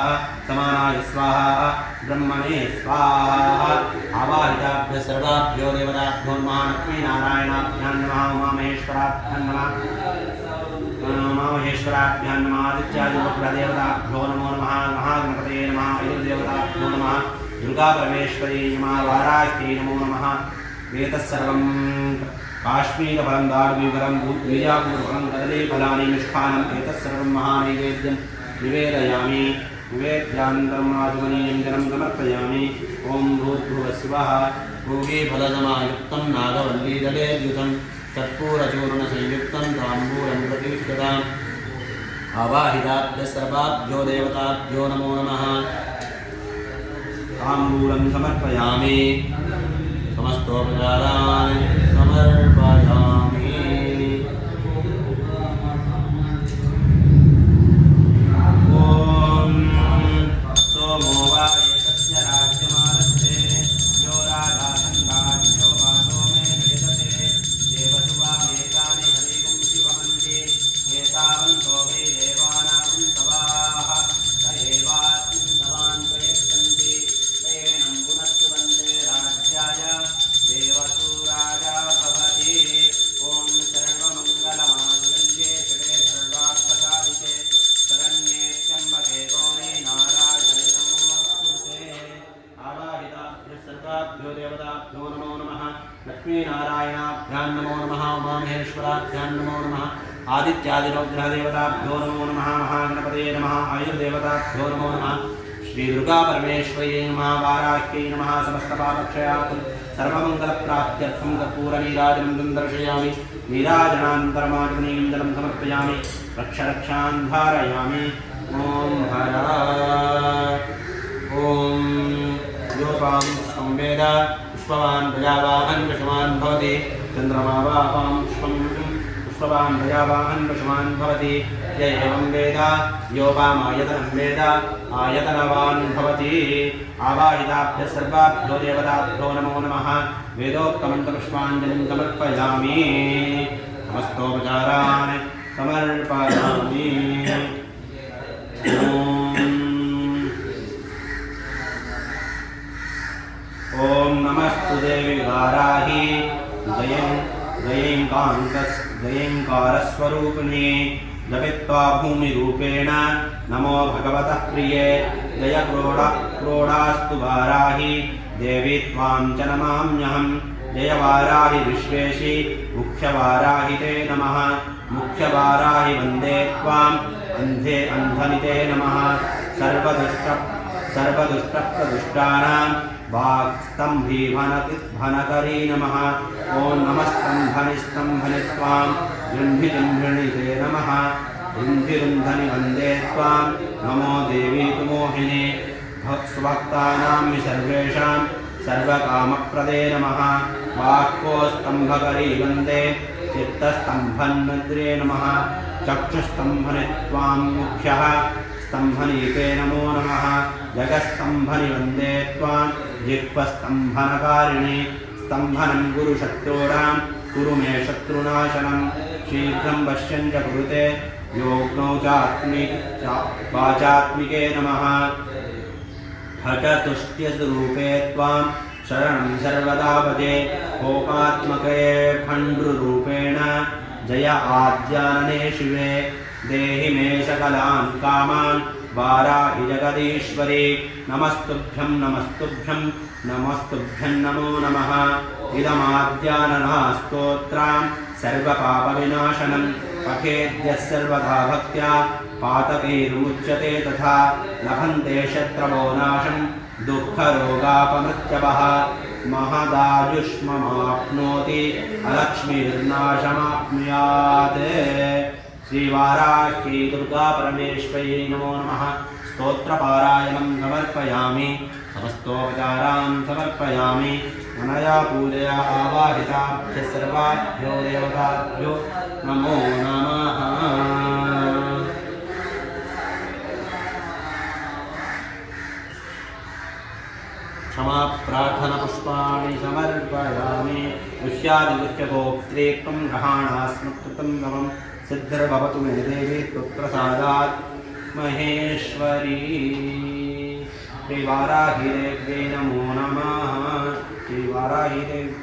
समानाय स्वाहा ब्रह्मणे स्वाहा आवाहिताभ्यः सर्वाभ्यो देवताभ्यो नमः लक्ष्मीनारायणाभ्यां नमः उमामहेश्वराभ्यां नमः उमामहेश्वराभ्यां नमः आदित्यादिवक्रदेवताभ्यो नमो नमः महागणपतये नमः आयुर्देवताभ्यो नमः दुर्गापरमेश्वर्यै नमः वाराह्यै नमो नमः एतत्सर्वं काश्मीरफलं दार्वीफलं बीजापूरफलं कदलीफलानि मिष्ठानम् एतत्सर्वं महानैवेद्यं निवेदयामि निवेद्यानन्तरम् आचमनीयं जलं समर्पयामि ॐ भूर्भुवस्सुवः भूगीफलसमायुक्तं नागवल्लीदलेर्युतं कर्पूरचूर्णसंयुक्तं ताम्बूलं प्रतिष्ठिताम् आवाहिताभ्यः सर्वाभ्यो देवताभ्यो नमो नमः ताम्बूलं समर्पयामि समस्तोपचारान् समर्पयामि ॐ सोमो वा एतस्य राज्यमानस्ते यो राजासन्धान्यो वासो मे नेदते देवसुवामेतानि हरिगुं शिवमन्ति एतावन्तो वै देवानां तवाः स एवास्मिन् तवान् प्रयच्छन्ति तेनं पुनश्चुवन्ते राज्याय देवसूराजा भवति ॐ सर्वमङ्गलमाङ्गल्ये शिवे सर्वार्थसाधिके शरण्ये त्र्यम्बके गौरी नारायणे नमोऽस्तुते आवाहिताभ्यः सर्वाभ्यो देवताभ्यो नमो नमः लक्ष्मीनारायणाभ्यां नमो नमः उमामहेश्वराभ्यां नमो नमः आदित्यादिनवग्रहदेवताभ्यो नमो नमः महागणपतये नमः आयुर्देवताभ्यो नमो नमः श्रीदुर्गापरमेश्वर्यै नमः वाराह्यै नमः समस्तपापक्षयार्थं सर्वमङ्गलप्राप्त्यर्थं कर्पूरनीराजनं दर्शयामि नीराजनान्तरमाचमनीयं जलं समर्पयामि रक्षरक्षान् धारयामि ॐ हर ॐ योपां पुष्पं वेद पुष्पवान् प्रजावाहन् वशवान् भवति चन्द्रमा वापां पुष्पं पुष्पवान् प्रजावाहन् वशवान् भवति य एवं वेद योपामायतनं वेद आयतनवान् भवति आवाहिताभ्यः सर्वाभ्यो देवताभ्यो नमो नमः वेदोक्तमन्त्रपुष्पाञ्जलिं समर्पयामि समस्तोपचारान् समर्पयामि ॐ ॐ नमस्तु देवी वाराही जयङ्कारस्वरूपिणी जपित्वा भूमिरूपेण नमो भगवतः प्रिये जय क्रोडास्तु वाराही देवी त्वां च नमाम्यहं जय वाराहि विश्वेशि मुख्यवाराहि ते नमः मुख्यवाराहि वन्दे त्वाम् अन्धनिते नमः सर्वदुष्टप्रदुष्टानां वाक्स्तम्भीभनकरी नमः ॐ नमस्तम्भनिस्तम्भनि त्वां जृम्भिजृम्भिणिते नमः रुन्धिरुन्धनि वन्दे त्वां नमो देवी तु मोहिनी स्वभक्तानां सर्वेषां सर्वकामप्रदे नमः वाक्कोस्तम्भकरी वन्दे चित्तस्तम्भन्मद्रे नमः चक्षुस्तम्भनि त्वां मुख्यः स्तम्भनीते नमो नमः जगस्तम्भनि वन्दे त्वां जिह्वस्तम्भनकारिणि स्तम्भनं गुरुशत्रूणां कुरु मे शत्रुनाशनं शीघ्रं पश्यन् च कुरुते योग्नौ वाचात्मिके नमः घटतुष्ट्यरूपे त्वां शरणं सर्वदा भजे भोगात्मके फण्डृरूपेण जय आद्यानने शिवे देहि मे सकलान् कामान् वाराहि जगदीश्वरी नमस्तुभ्यं नमस्तुभ्यं नमस्तुभ्यं नमो नमः इदमाद्याननस्तोत्रां सर्वपापविनाशनं पठेद्यः सर्वदा भक्त्या पातकैर्मुच्यते तथा लभन्ते शत्रवो नाशं दुःखरोगापमृत्यवः महदायुष्ममाप्नोति अलक्ष्मीर्नाशमाप्नुयात् श्रीवाराही दुर्गा परमेश्वरी नमो नमः स्तोत्रपारायणं समर्पयामि समस्तोपचारान् समर्पयामि अनया पूजया आवाहिताभ्यः सर्वाभ्यो देवताभ्यो नमो नमः क्षमा प्रार्थना पुष्पाणि समर्पयामि गुह्यादिगुह्यगोप्त्रे त्वं ग्रहाणास्मत्कृतं गमं सिद्धिर्भवतु मे देवी त्वत्प्रसादात् महेश्वरी श्रीवाराही देव्यै नमो नमः श्रीवाराही देवी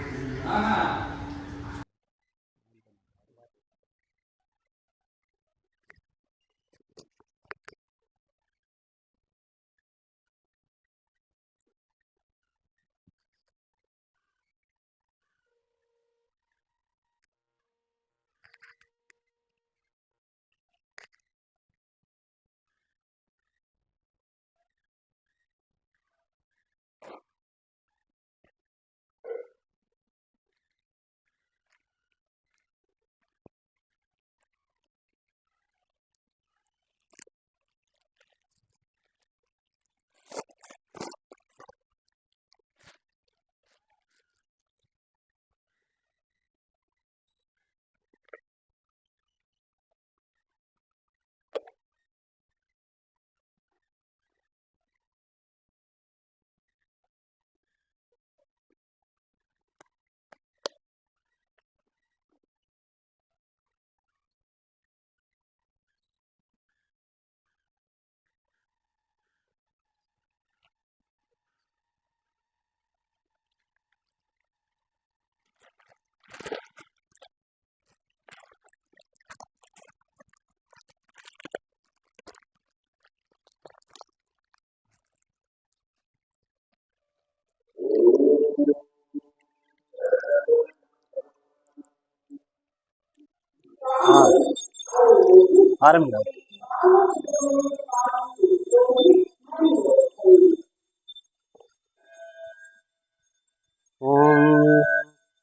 आरंभ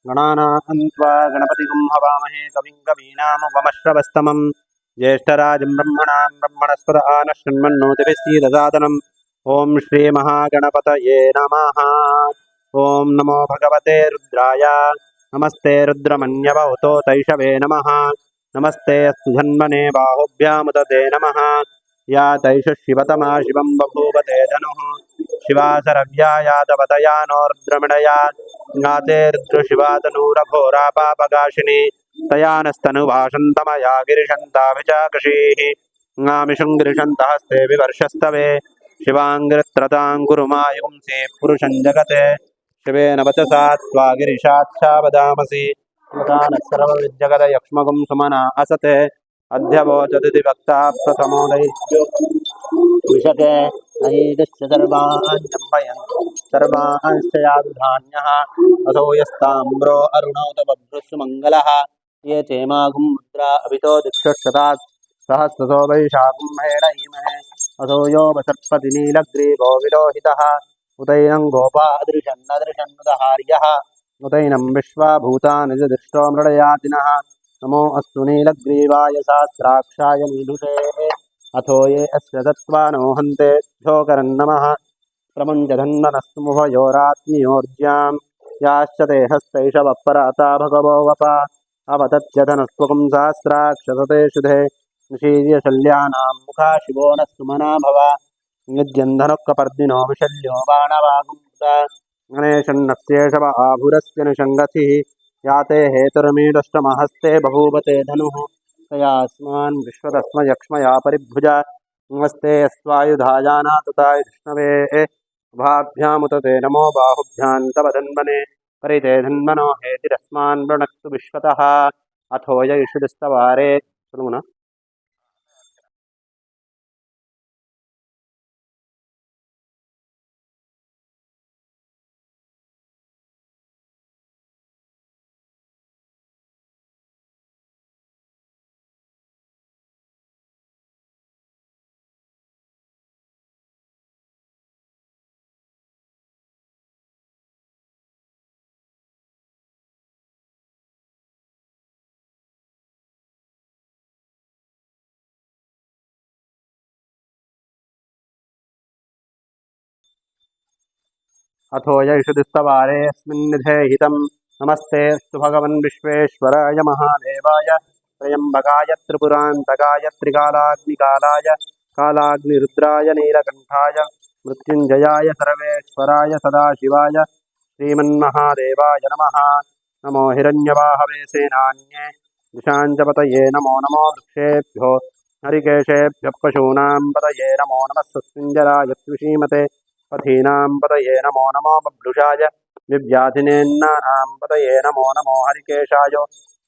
गणानान्त्वा गणपतिगुं हवामहे कविं कवीनामुपमश्रवस्तमं ज्येष्ठराजं ब्रह्मणां ब्रह्मणस्पद आनशृण्वन्नोतिभिः ॐ श्रीमहागणपतये नमः। ॐ नमो भगवते रुद्राय नमस्ते रुद्रमन्यवहुतो तैषवे नमः। नमस्ते सुधन्वने बाहुभ्यामुदते नमः। या तैषः शिवतमा शिवं बभूवते धनुः शिवा सरव्या यादवतया नो रुद्रमिणया ज्ञाते रुद्रशिवातनूरघोरा पापगाशिनी तया नस्तनुभाषन्तमया गिरिशन्ताभिचाकशीः ङामिषुङ्गिरिशन्तः हस्ते विवर्षस्तवे शिवाङ्गिरित्रतां कुरु मायुंसे पुरुषं जगते शिवेन वचसा त्वा गिरिशाच्छा वदामसि स्मृतानः सर्वविद्यगदयक्ष्मगुं सुमना असते अध्यवोचदिति वक्ता प्रथमो दैत्यो विशते अहीदश्च सर्वान् जम्पयन् सर्वांश्च यादुधान्यः असौ यस्ताम्रो अरुणोत बभ्रुः मङ्गलः ये चेमागुं मुद्रा अभितो दिक्षुषतात् सहस्रसो वैशाखं हेडयीमहे असौ यो वसर्पति नीलग्रीवो विलोहितः उतैनं गोपादृशन्नदृशन्नुदहार्यः उतैनं विश्वाभूतानि च दृष्टो मृडयातिनः नमो अस्तु नीलग्रीवाय सहस्राक्षाय मीदुषे अथो ये अस्य तत्त्वानो हन्ते ध्योकरन्नमः प्रमुञ्चधन्वनस्तुमुभयोरात्म्योर्ज्यां याश्च ते हस्तैषवपराता भगवो वप अवतत्यधनस्त्वकं सहस्राक्षसते शुधे निषीर्यशल्यानां मुखा शिवो नः सुमना भव निद्यन्धनुःकपर्दिनो विशल्यो बाणवागुंसा गणेशन्नस्येषव आभुरस्य निषङ्गतिः याते हेतुर्मीडुष्टमहस्ते बभूवते धनुः तयास्मान् विश्वतस्मयक्ष्मया परिभुजा नमस्ते अस्त्वायुधायाना तथा विष्णवे उभाभ्यामुत ते नमो बाहुभ्यां तव धन्वने परिते धन्वनो हेतिरस्मान् वृणक्तु विश्वतः अथो ययुषुस्तवारे सुनुना अथो ययुषुस्तवारे अस्मिन्निधे हितं नमस्ते अस्तु भगवन् विश्वेश्वराय महादेवाय त्र्यम्बकाय त्रिपुरान्तकाय त्रिकालाग्निकालाय कालाग्निरुद्राय नीलकण्ठाय मृत्युञ्जयाय सर्वेश्वराय सदाशिवाय श्रीमन्महादेवाय नमः नमो हिरण्यवाहवे सेनान्ये दिशाञ्चपतये नमो नमो वृक्षेभ्यो हरिकेशेभ्यः पशूनां पतये नमो नमः सस्मिञ्जराय त्विषीमते पथीनां पतये नमो नमो बभ्रुषाय विव्याधिनेन्नानां पतये नमो नमो हरिकेशाय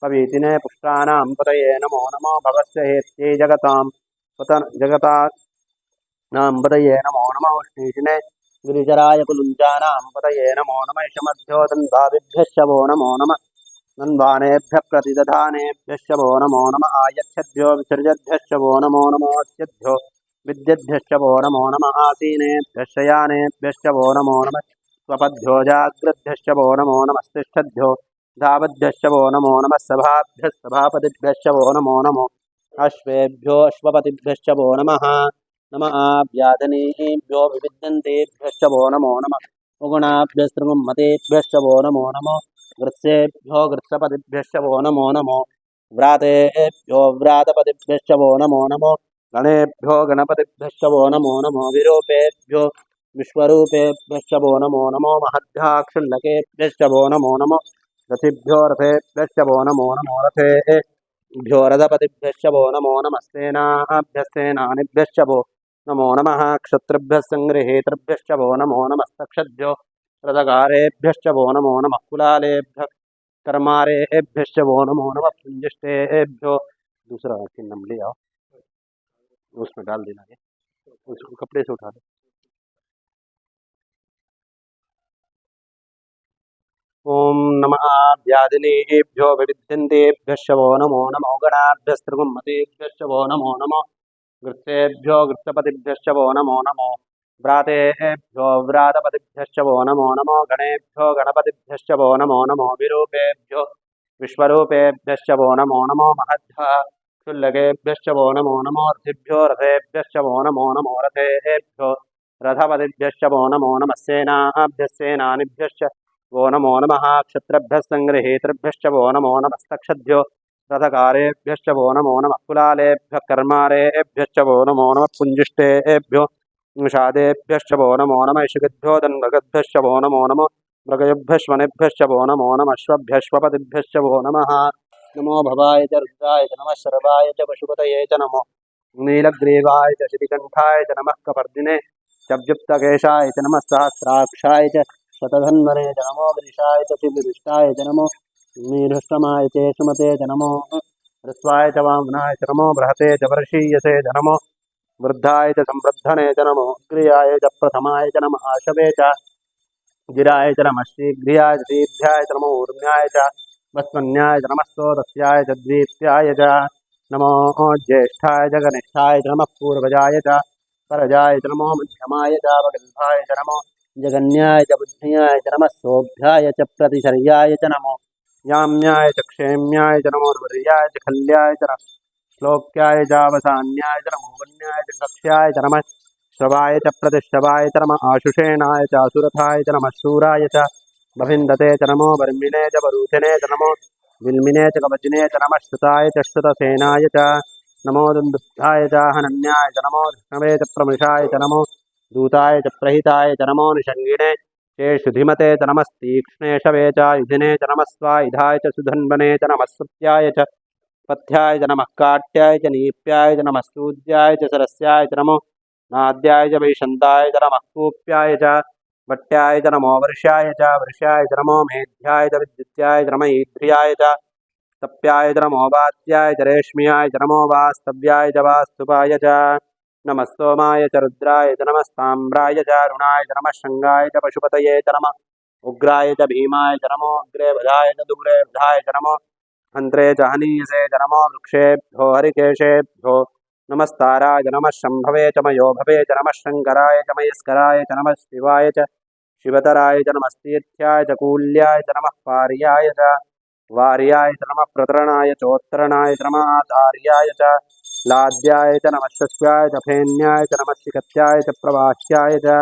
पवीतिने पुष्टानां पतये नमो नमो भवस्य हेत्यै जगतानां पतये नमो नमो श्रीशिने गिरिजराय कुलुञ्जानां पतये नमो नमः शमध्योदन्तादिभ्यश्च वो नमो नमः नन्वानेभ्यः प्रतिदधानेभ्यश्च वो नमो नमः आयच्छद्भ्यो विसर्जद्भ्यश्च वो नमो नमोऽस्यद्भ्यो विद्यद्भ्यश्च वो नमो नमः आसीनेभ्यश्च यानेभ्यश्च वो नमो नमः स्वपद्भ्यो जाग्रद्भ्यश्च वो नमो नमस्तिष्ठद्भ्यो धावद्भ्यश्च वो नमो नमः सभापतिभ्यश्च वो नमो नमो अश्वेभ्यो अश्वपतिभ्यश्च वो नमः नमः व्याधनेभ्यो विविद्यन्तेभ्यश्च वो नमो नमः उगुणाभ्यस्त्रिगुम्मतेभ्यश्च वो नमो नमो वृत्सेभ्यो वृत्सपतिभ्यश्च वो नमो नमो व्रातेभ्यो व्रातपतिभ्यश्च वो नमो नमो गणेभ्यो गणपतिभ्यश्च वो नमो नमो विरूपेभ्यो विश्वरूपेभ्यश्च वो नमो नमो महद्भ्याक्षुल्लकेभ्यश्च वो नमो नमो रथिभ्यो रथेभ्यश्च वो नमो नमो रथेभ्यो रथपतिभ्यश्च वो नमो नमस्तेनाभ्यस्तेनानिभ्यश्च वो नमो नमः क्षत्रिभ्यः सङ्गृहेतृभ्यश्च वो नमो नमस्तक्षद्भ्यो रथकारेभ्यश्च वो नमो नमः कुलालेभ्यः कर्मारेभ्यश्च वो नमो नमः पुञ्जिष्टेभ्यो दूसरा चिन्ह ले आओ उसमें डाल देना है उसको कपड़े से उठा दो ओम नमः व्याधिनेभ्यो विविद्यन्तेभ्यश्च वो नमो नमो गणाभ्यस्त्रिगुम्मतेभ्यश्च वो नमो नमो वृत्तेभ्यो वृत्तपतिभ्यश्च वो नमो नमो व्रातेभ्यो व्रातपतिभ्यश्च वो नमो नमो गणेभ्यो गणपतिभ्यश्च वो नमो नमो विरूपेभ्यो विश्वरूपेभ्यश्च वो नमो नमो महद्भ्युल्लकेभ्यश्च वो नमो नमो रथिभ्यो रथेभ्यश्च वो नमो नमो रथेभ्यो रथपतिभ्यश्च वो नमो नमः सेनाभ्यस्तेनानिभ्यश्च वो नमो नमः क्षत्रभ्यः सङ्गृहेतृभ्यश्च वो नमो नमस्तक्षद्भ्यो रथकारेभ्यश्च वो नमो नमः कुलालेभ्यः कर्मारेभ्यश्च वो नमो नमः पुञ्जिष्टेभ्यो निषादेभ्यश्च वो नमो नमः इषिगद्भ्यो दण्डगद्भ्यश्च वो नमो नमः मृगयुभ्यश्वनेभ्यश्च वो नमो नमः अश्वभ्यश्वपतिभ्यश्च वो नमः नमो भवाय च रुद्राय च नमः सर्वाय च पशुपतये च नमो नीलग्रीवाय च श्रीकण्ठाय च नमः कपर्दिने चब्जुप्तकेशाय च नमः सहस्राक्षाय च शतधन्वने च नमो वृषाय च शिवदृष्टाय च नमो मीढुष्टमाय च सुमते च नमो ऋस्वाय च वामनाय च नमो बृहते च वर्षीयसे च नमो वृद्धाय च संवृद्धने च नमो अग्र्याय च प्रथमाय च नमः आशवे च गिराय च नमः शीघ्रियाय च दीर्घ्याय च नमो ऊर्ध्याय च वस्मन्याय च नमस्तोदस्याय च द्वीत्याय च नमो ज्येष्ठाय च कनिष्ठाय च नमः पूर्वजाय च परजाय च नमो मध्यमाय च वगल्भाय च नमो जगन्याय च बुद्ध्याय च नमः सोऽभ्याय च प्रतिशर्याय च नमो याम्याय च क्षेम्याय च नमो दुर्याय च खल्याय च नमः श्लोक्याय चावसान्याय च नमो वन्याय च कक्ष्याय च नमः श्रवाय च प्रतिश्रवाय च नमः आशुषेणाय च असुरथाय च नमः शूराय च बभिन्दते च नमो वर्मिणे च वरूथिने च नमो विल्मिने च कवचिने च नमः श्रुताय च श्रुतसेनाय च नमो दुन्दुभ्याय च हनन्याय च नमो धृष्णवे च प्रमृषाय च नमो दूताय च प्रहिताय च नमो निषङ्गिणे चेषुधिमते च नमस्तीक्ष्णेशवे च युधिने च नमः स्वायुधाय च सुधन्वने च नमः सत्याय च पथ्याय च नमः काट्याय च नीप्याय च नमः सूद्याय च सरस्याय च नमो नाद्याय च वैशन्ताय च नमः कूप्याय च वट्याय च नमो वर्षाय च नमो मेध्याय च विद्युत्याय च नमः ईध्र्याय च तप्याय च नमो वात्याय च रेश्म्याय च नमो वास्तव्याय च वास्तुपाय च नमः सोमाय च रुद्राय च नमः साम्राय च अरुणाय च नमः शृङ्गाय च पशुपतये च नमः उग्राय च भीमाय च नमो अग्रे बधाय च दुग्रे बधाय च नमो हन्त्रे च हनीयसे च नमो वृक्षेभ्यो हरिकेशेभ्यो नमस्ताराय च नमः शम्भवे च मयोभवे च नमः शङ्कराय च मयस्कराय च नमः शिवाय च शिवतराय च नमस्तीर्थ्याय च कूल्याय च नमः पार्याय च वार्याय च नमः प्रतरणाय चोत्तरणाय च नमः आचार्याय च लाद्याय च नमः शस्याय च फेन्याय च नमः शिखत्याय च प्रवाह्याय च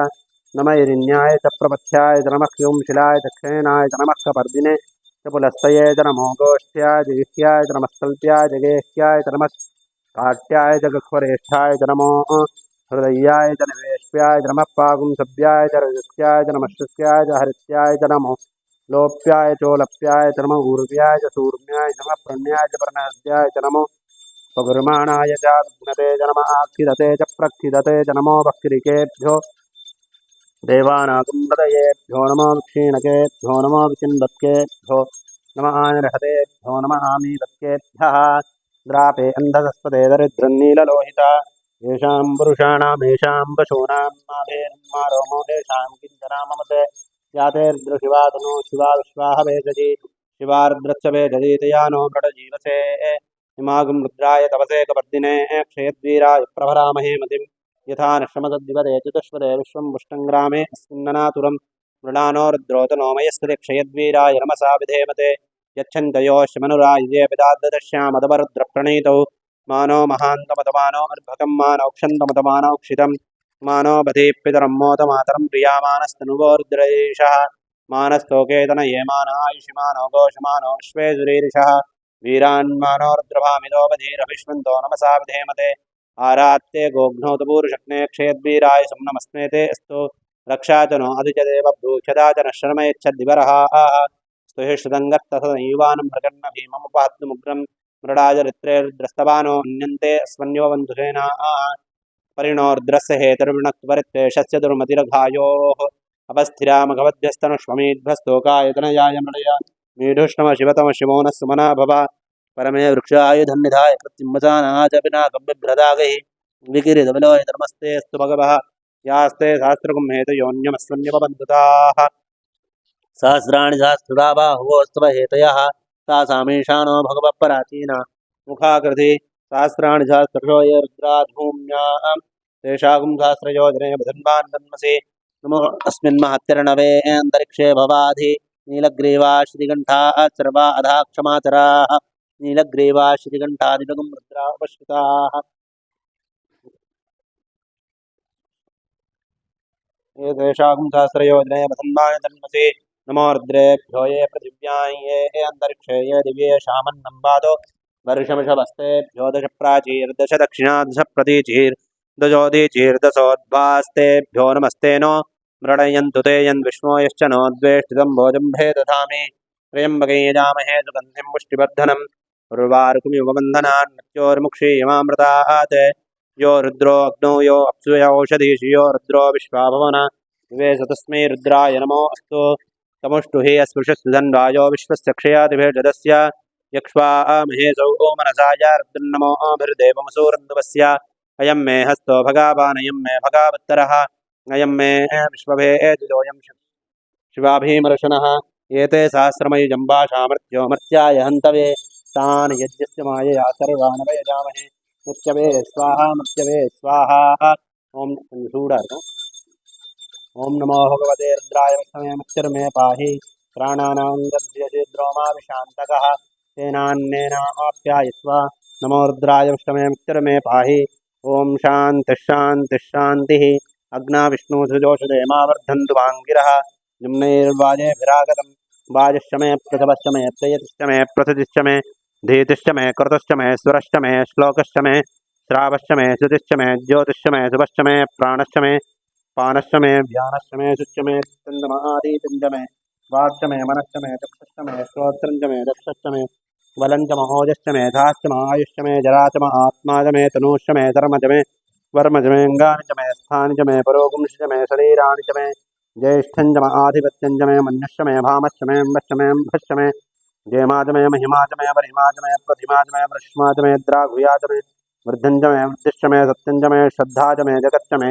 नमः इरिन्याय च प्रपथ्याय च नमः क्यूंशिलाय च क्षेनाय च नमः कपर्दिने च पुलस्तये च नमो गोष्ठ्याय च गिह्याय च नमस्तल्प्याय च गेह्याय च नमः काट्याय च गह्वरेष्ठाय च नमो हृदयाय च निवेश्याय च नमः पागुंसभ्याय च रजस्याय च नमः शुष्याय च हरित्याय च नमो लोप्याय चोलप्याय च नमः ऊर्व्याय च सूर्म्याय च नमः प्रणयाय च प्रणहद्याय च नमो पगुर्माणाय च विघ्नते च नमः आक्षिदते च प्रक्षिदते च नमो वक्रिकेभ्यो देवानागुम्बदयेभ्यो नमो क्षीणकेभ्यो नमो विचिन्वत्केभ्यो नमः आनिर्हतेभ्यो नमः आमीवत्केभ्यः द्रापे अन्धसस्पदे दरिद्रन्नीललोहिता येषां पुरुषाणामेषां पशूनां माधेन्मारोमो येषां किञ्चना ममते यातेर्दृशिवातनो शिवा विश्वाह वेदजी शिवार्द्रश्च वेदजी तया नो मृडजीवसे इमागुं रुद्राय तपसे कपर्दिने क्षयद्वीराय प्रभरामहे मतिम् यथा नश्रमतद्दिवदे चतुष्पदे विश्वं पुष्टङ्ग्रामे अस्मिन्ननातुरं मृणानो रुद्रोतनो मयस्कृते क्षयद्वीराय नमसा विधेमते यच्छन्तयोश्यमनुराय्ये पिताद्दश्यामदवरुद्रप्रणीतौ मानो महान्तमतमानो अर्भकं मानौक्षन्तमतमानौक्षितं मानो बधीपितरं मोदमातरं प्रियामानस्तनुवो रुद्रैषः मानस्तोकेतन ये मानायुषिमानो घोषमानो अश्वेजुरीरिषः वीरान्मानो रुद्रभामिदो बधीरभिष्वन्तो नमसा विधेमते आरात्ते गोघ्नोतपूरुषक्ने क्षेद्वीराय सुम्नमस्मेते अस्तु रक्षा च नो अधिजदेव भ्रूक्षदा च नः शर्म यच्छद्दिवरः स्तुहि श्रुतङ्गत्तथदैवानं प्रकन्न भीममुपहत्तुमुग्रं मृडाजरित्रेर्द्रस्तवानो अन्यन्ते स्वन्योबन्धुसेना परिणोर्द्रस्य हेतुर्विणक्वरित्तेषस्य दुर्मतिरघायोः अपस्थिरामघवद्भ्यस्तनुष्वमीध्वस्तोकायतनयाय मृडया मीढुष्णम शिवो नः सुमना भव परमे वृक्षायुधन्निधाय कृत्तिम्बसानाच पिनाकम्बिभ्रदागैः विकिरितविलोय धर्मस्ते अस्तु भगवः यास्ते सहस्रगुं हेतयोऽन्यमस्मन्यपबन्धुताः सहस्राणि सहस्रुरा बाहुवोस्तव हेतयः तासामीशानो भगवः पराचीना मुखाकृति सहस्राणि सहस्रशो ये रुद्राधूम्यां तेषागुं सहस्रयोजने बधन्वान् तन्मसि नमो अस्मिन् महत्यर्णवे अन्तरिक्षे भवाधि नीलग्रीवा श्रीकण्ठाः सर्वा अधा क्षमाचराः नीलग्रीवा श्रीकण्ठादिलघुं रुद्रा उपश्रिताः एतेषां सहस्रयोजने बधन्वान् तन्मसि नमो रुद्रेभ्यो ये पृथिव्यां ये अन्तरिक्षे ये दिव्ये शामन्नं वादो वर्षमिषवस्तेभ्यो दश प्राचीर्दश दक्षिणा दश प्रतीचीर्दशोदीचीर्दशोद्भास्तेभ्यो नमस्ते नो मृडयन्तु ते यन्विष्णो यश्च नो द्वेष्टितं भोजम्भे दधामि त्र्यम्बके यजामहे सुगन्धिं पुष्टिवर्धनम् उर्वारुकमिव बन्धनान् मृत्योर्मुक्षीयमामृतात् यो रुद्रो अग्नौ यो अप्सु य ओषधीषु यो रुद्रो विश्वाभवन विवेश तस्मै रुद्राय नमो अस्तु तमुष्टुहे अस्पृशस्सुधन्वायो विश्वस्य क्षयादिभिर्जदस्य यक्ष्वामहे सौ मनसाय रुद्रन्नमोभिर्देवमसूरन्दवस्य अयं मे हस्तो भगावानयं मे भगावत्तरः अयं मे विश्वभेदिलोऽयं शिवाभीमर्शनः एते सहस्रमयुजम्बाशामर्त्यो मर्त्याय हन्तवे तान् यज्ञस्य मायया सर्वान् वयजामहे मृत्यवे स्वाहा ॐ शूडार्थ ॐ नमो भगवते रुद्राय विष्णवे मृत्युर्मे पाहि प्राणानां गद्यचिद्रोमा विशान्तकः तेनान्नेनाप्यायस्व नमो रुद्राय विष्णवे मृत्युर्मे पाहि ॐ शान्तिः अग्ना विष्णुसुजोषधेमावर्धन्तु वाङ्गिरः निम्नैर्वाजेभिरागतं वाजश्च मे पृथवश्च मे प्रेयतिश्च मे प्रथितिश्च मे धीतिश्च मे कृतश्च मे स्वरश्च मे श्लोकश्च मे श्रावश्च मे श्रुतिश्च मे ज्योतिश्च मे शुभश्च मे प्राणश्च मे पानश्च मे ध्यानश्च मे शुच्च मे चन्द्रमादित्यञ्च मे वाक्च मे मनश्च मे चक्षुश्च मे श्रोत्रञ्च मे दक्षश्च मे बलञ्च महोजश्च मे धाश्च आयुश्च मे जराच आत्मा च मे तनूश्च मे धर्म च मे वर्म च मे अङ्गानि च मे स्थानि च मे परोगुंश्च मे शरीराणि च मे ज्येष्ठं च आधिपत्यं च मे मन्यश्च मे भामश्च मे अम्बश्च मे अम्भश्च मे जयमा च मे महिमा च मे परिमा च मे प्रतिमा च मे वृष्मा च मे द्राघुया च मे वृद्धं च मे वृद्धिश्च मे सत्यं च मे श्रद्धा च मे जगच्च मे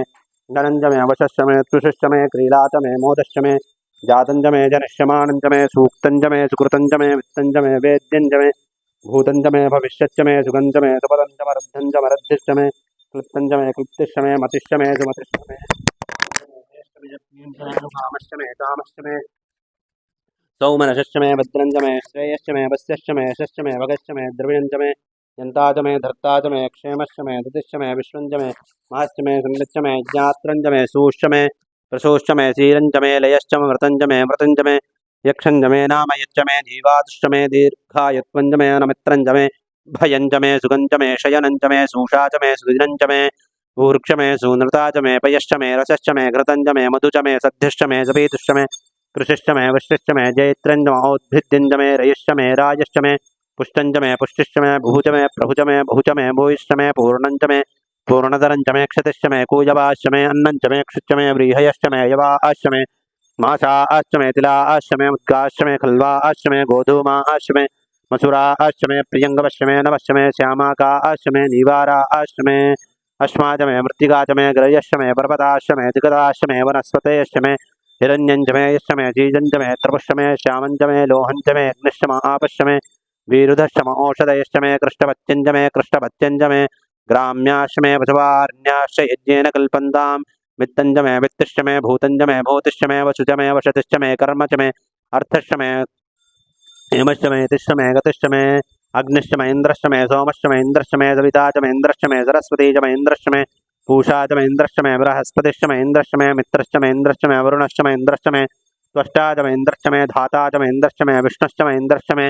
गणं च मे वशश्च मे तुषश्च मे क्रीडा च मे मोदश्च मे जातं च मे जनिष्यमानं च मे सूक्तं च मे सुकृतं च मे वित्तं च मे वेद्यं च मे भूतं च मे भविष्यच्च मे सुगं च मे सुपदं च मरद्धं च मरद्धिश्च मे क्लुप्तं च मे क्लुप्तिश्च मे मतिश्च मे सुमतिश्च मे कामश्च मे कामश्च मे सौमनश्च मे भद्रं च मे श्रेयश्च मे वस्यश्च मे यशश्च मे भगश्च मे द्रविणं च मे यन्ता च मे धर्ता च मे क्षेमश्च मे धृतिश्च मे विश्वं च मे महश्च मे संगश्च मे ज्ञात्रं च मे सूश्च मे प्रसूश्च मे क्षीरं च मे लयश्च मृतं च मे यक्षं च मे नाम यच्च मे जीवादुश्च मे दीर्घायुत्वं च मे अनमित्रं च मे भयं च मे सुगं च मे शयनं च मे सूषा च मे सुदिनं च मे ऊर्क्ष मे सूनृता च मे पयश्च मे रसश्च मे घृतं च मे मधु च मे सद्धिश्च मे सपीतुश्च मे कृषिश्च मे वृष्टिश्च मे जैत्रं च मौद्भिद्यं च मे रयश्च मे राजश्च मे पुष्टं च मे पुष्टिश्च मे भुः च मे प्रभु च मे बहु च मे भूयिश्च मे पूर्णं च मे पूर्णधरं च मे क्षतिश्च मे कूजवाश्च मे अन्नं च मे क्षुच्च मे व्रीहयश्च मे यवाश्च मे माशाश्च मे तिलाश्च मे मुद्गाश्च मे खल्वाश्च मे गोधूमाश्च मे मसुराश्च मे प्रियङ्गवश्च मे नवश्च मे श्यामाकाश्च मे नीवाराश्च मे अश्मा च मे मृत्तिका च मे ग्रयश्च मे पर्वताश्च मे दिगदाश्च मे वनस्पतयश्च मे हिरण्यं च मे यश्च मे जीजं च मे त्रपुश्च मे श्यामं च मे लोहं च मे अग्निश्च म आपश्च मे वीरुधश्च म औषधयश्च मे कृष्णपत्यं च मे कृष्णपत्यं च मे ग्राम्याश्च मे पशुवारण्याश्च यज्ञेन कल्पन्तां वित्तं च मे वित्तिश्च मे भूतं च मे भूतिश्च मे वसु च मे वसतिश्च मे कर्म च मे अर्थश्च मे हेमश्च मे यतिश्च मे गतिश्च मे अग्निश्च मे इन्द्रश्च मे सोमश्च मे इन्द्रश्च मे सविता च मे इन्द्रश्च मे सरस्वती च मे इन्द्रश्च मे पूषा च मे इन्द्रश्च मे बृहस्पतिश्च मे इन्द्रश्च मे मित्रश्च मे इन्द्रश्च मे वरुणश्च मे इन्द्रश्च मे त्वष्टा च मे इन्द्रश्च मे धाता च मे इन्द्रश्च मे विष्णुश्च मे इन्द्रश्च मे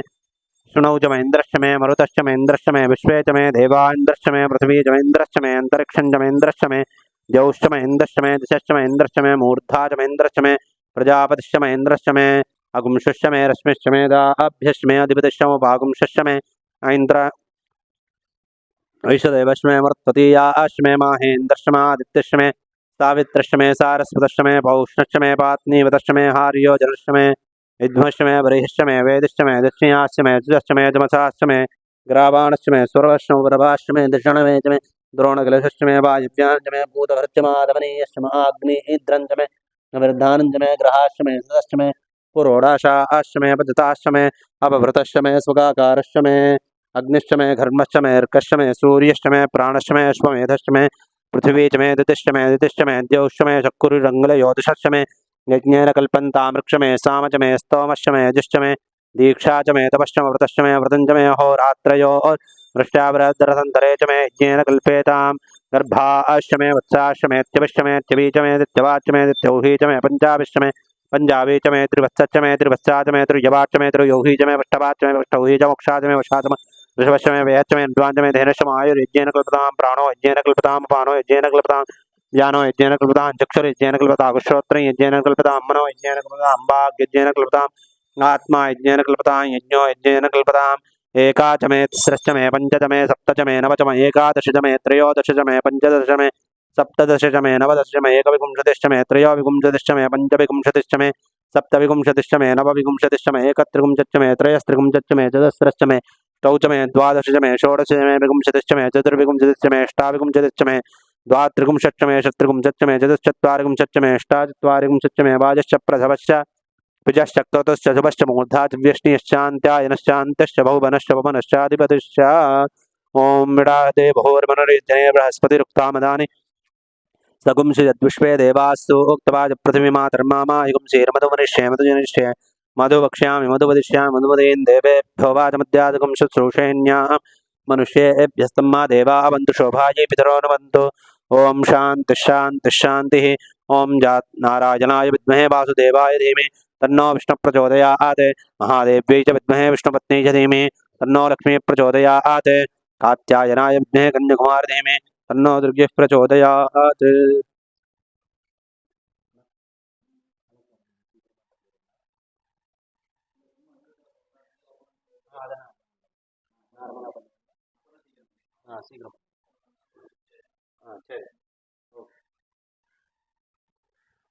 शुनौ च मे इन्द्रश्च मे मरुतश्च मे इन्द्रश्च मे विश्वे च मे देवा इन्द्रश्च मे पृथिवी च मे इन्द्रश्च मे अन्तरिक्षं च मे इन्द्रश्च मे द्यौश्च मे इन्द्रश्च मे दिशश्च मे इन्द्रश्च मे मूर्धा च मे इन्द्रश्च मे प्रजापतिश्च मे इन्द्रश्च मे अगुंशश्च मे रश्मिश्च मे दाभ्यश्च मे अधिपतिश्च मे भागुंशश्च मे ऐन्द्र ऐषदेवश्च मे मर्त्वतीयाश्च मे माहेन्द्रश्च मे आदित्यश्च मे सावित्रश्च मे सारस्वतश्च मे पौष्णश्च मे पात्नीवतश्च मे हार्योजनश्च मे विद्मश्च मे बृहश्च मे वेदिश्च मे दक्षिणाश्च मे जुजश्च मे जमसाश्च मे ग्रावाणश्च मे स्वरश्च मे प्रभाश्च मे दृषणमे च मे द्रोणकलशश्च मे वायुव्याञ्च मे भूतभर्त्यमादमनीयश्च मे आग्नेयीद्रञ्च मे वृद्धानञ्च मे ग्रहाश्च मे सदश्च मे पुरोडाशाश्च मे पतिताश्च मे अपभृतश्च मे स्वगाकारश्च मे अग्निश्च मे घर्मश्च मे अर्कश्च मे सूर्यश्च मे प्राणश्च मे अश्वमेधश्च मे पृथिवी च मे दितिश्च मे द्यौश्च मे चक्षुरुरङ्गलयोतिषश्च मे यज्ञेन कल्पन्तामृक्ष मे साम च मे स्तोमश्च मे यजुश्च मे दीक्षा च मे तपश्च मे व्रतश्च मे व्रतं च मे अहोरात्रयोर्वृष्ट्यावृद्धरसन्तरे च मे यज्ञेन कल्पेतां गर्भाश्च मे वत्साश्च मे त्यभिश्च मे त्यवी च मे दित्यवाच्च मे दित्यौही च मे पञ्चाभिश्च मे पंजाबी च मे त्रिवत्सच्च मे त्रिवत्सा च मे त्रियवाच्च मे त्रियौही च मे पष्टवाच्च मे पष्टौही च मोक्षा च मे वशा च मे ऋषभश्च मे व्ययच्च मे न्वाञ्च मे धेनश्च आयुर्यज्ञेन कल्पतां प्राणो यज्ञेन कल्पतां पानो यज्ञेन कल्पतां ज्ञानो यज्ञेन कल्पतां चक्षुर्यज्ञेन कल्पतां श्रोत्रं यज्ञेन कल्पतां मनो यज्ञेन कल्पतां वाक् यज्ञेन कल्पतां आत्मा यज्ञेन कल्पतां यज्ञो यज्ञेन कल्पतां एका च मे तिस्रश्च मे पञ्च च मे सप्त च मे नव च मे एकादश च मे त्रयोदश च मे पञ्चदश च मे सप्तदश मे नवदश मे एकविंशतिश्च मे त्रयोविंशतिश्च मे पञ्चविंशतिश्च मे सप्तविंशतिश्च मे नवविंशतिश्च मे एकत्रिंशच्च मे त्रयस्त्रिंशच्च मे चतुस्रश्च मे ष्टौ च मे द्वादश च मे षोडश च मे विंशतिश्च मे चतुर्विंशतिश्च मे अष्टाविंशतिश्च मे द्वात्रिंशच्च मे षट्त्रिंशच्च मे चतुश्चत्वारिंशच्च मे अष्टाचत्वारिंशच्च मे वाजश्च प्रथमश्च विजश्च क्रतुश्च शुभश्च मूर्धात् व्यष्णिश्चान्त्यायनश्चान्त्यश्च बहुवनश्च पवनश्चाधिपतिश्च ॐ विडाते भोर्मनुर्जने बृहस्पतिरुक्तामदानि सगुंसि यद्विश्वे देवास्तु उक्तवाज पृथिवीमा धर्मामा युगुंसेर्मधुमनिष्ये मधुजनिष्ये मधु वक्ष्यामि मधु वदिष्यामि मधुमदेन देवेभ्यो वाचमद्यादकं शुश्रूषेण्याः मनुष्येभ्यस्तम्मा देवा अवन्तु शोभायै पितरो न वन्तु ॐ शान्तिः शान्तिः शान्तिः ॐ जात् नारायणाय विद्महे वासुदेवाय धीमहि तन्नो विष्णुप्रचोदयात् महादेव्यै च विद्महे विष्णुपत्न्यै च धीमहि तन्नो लक्ष्मीः प्रचोदयात् कात्यायनाय विद्महे कन्याकुमारी धीमहि तन्नो दुर्गे प्रचोदयात्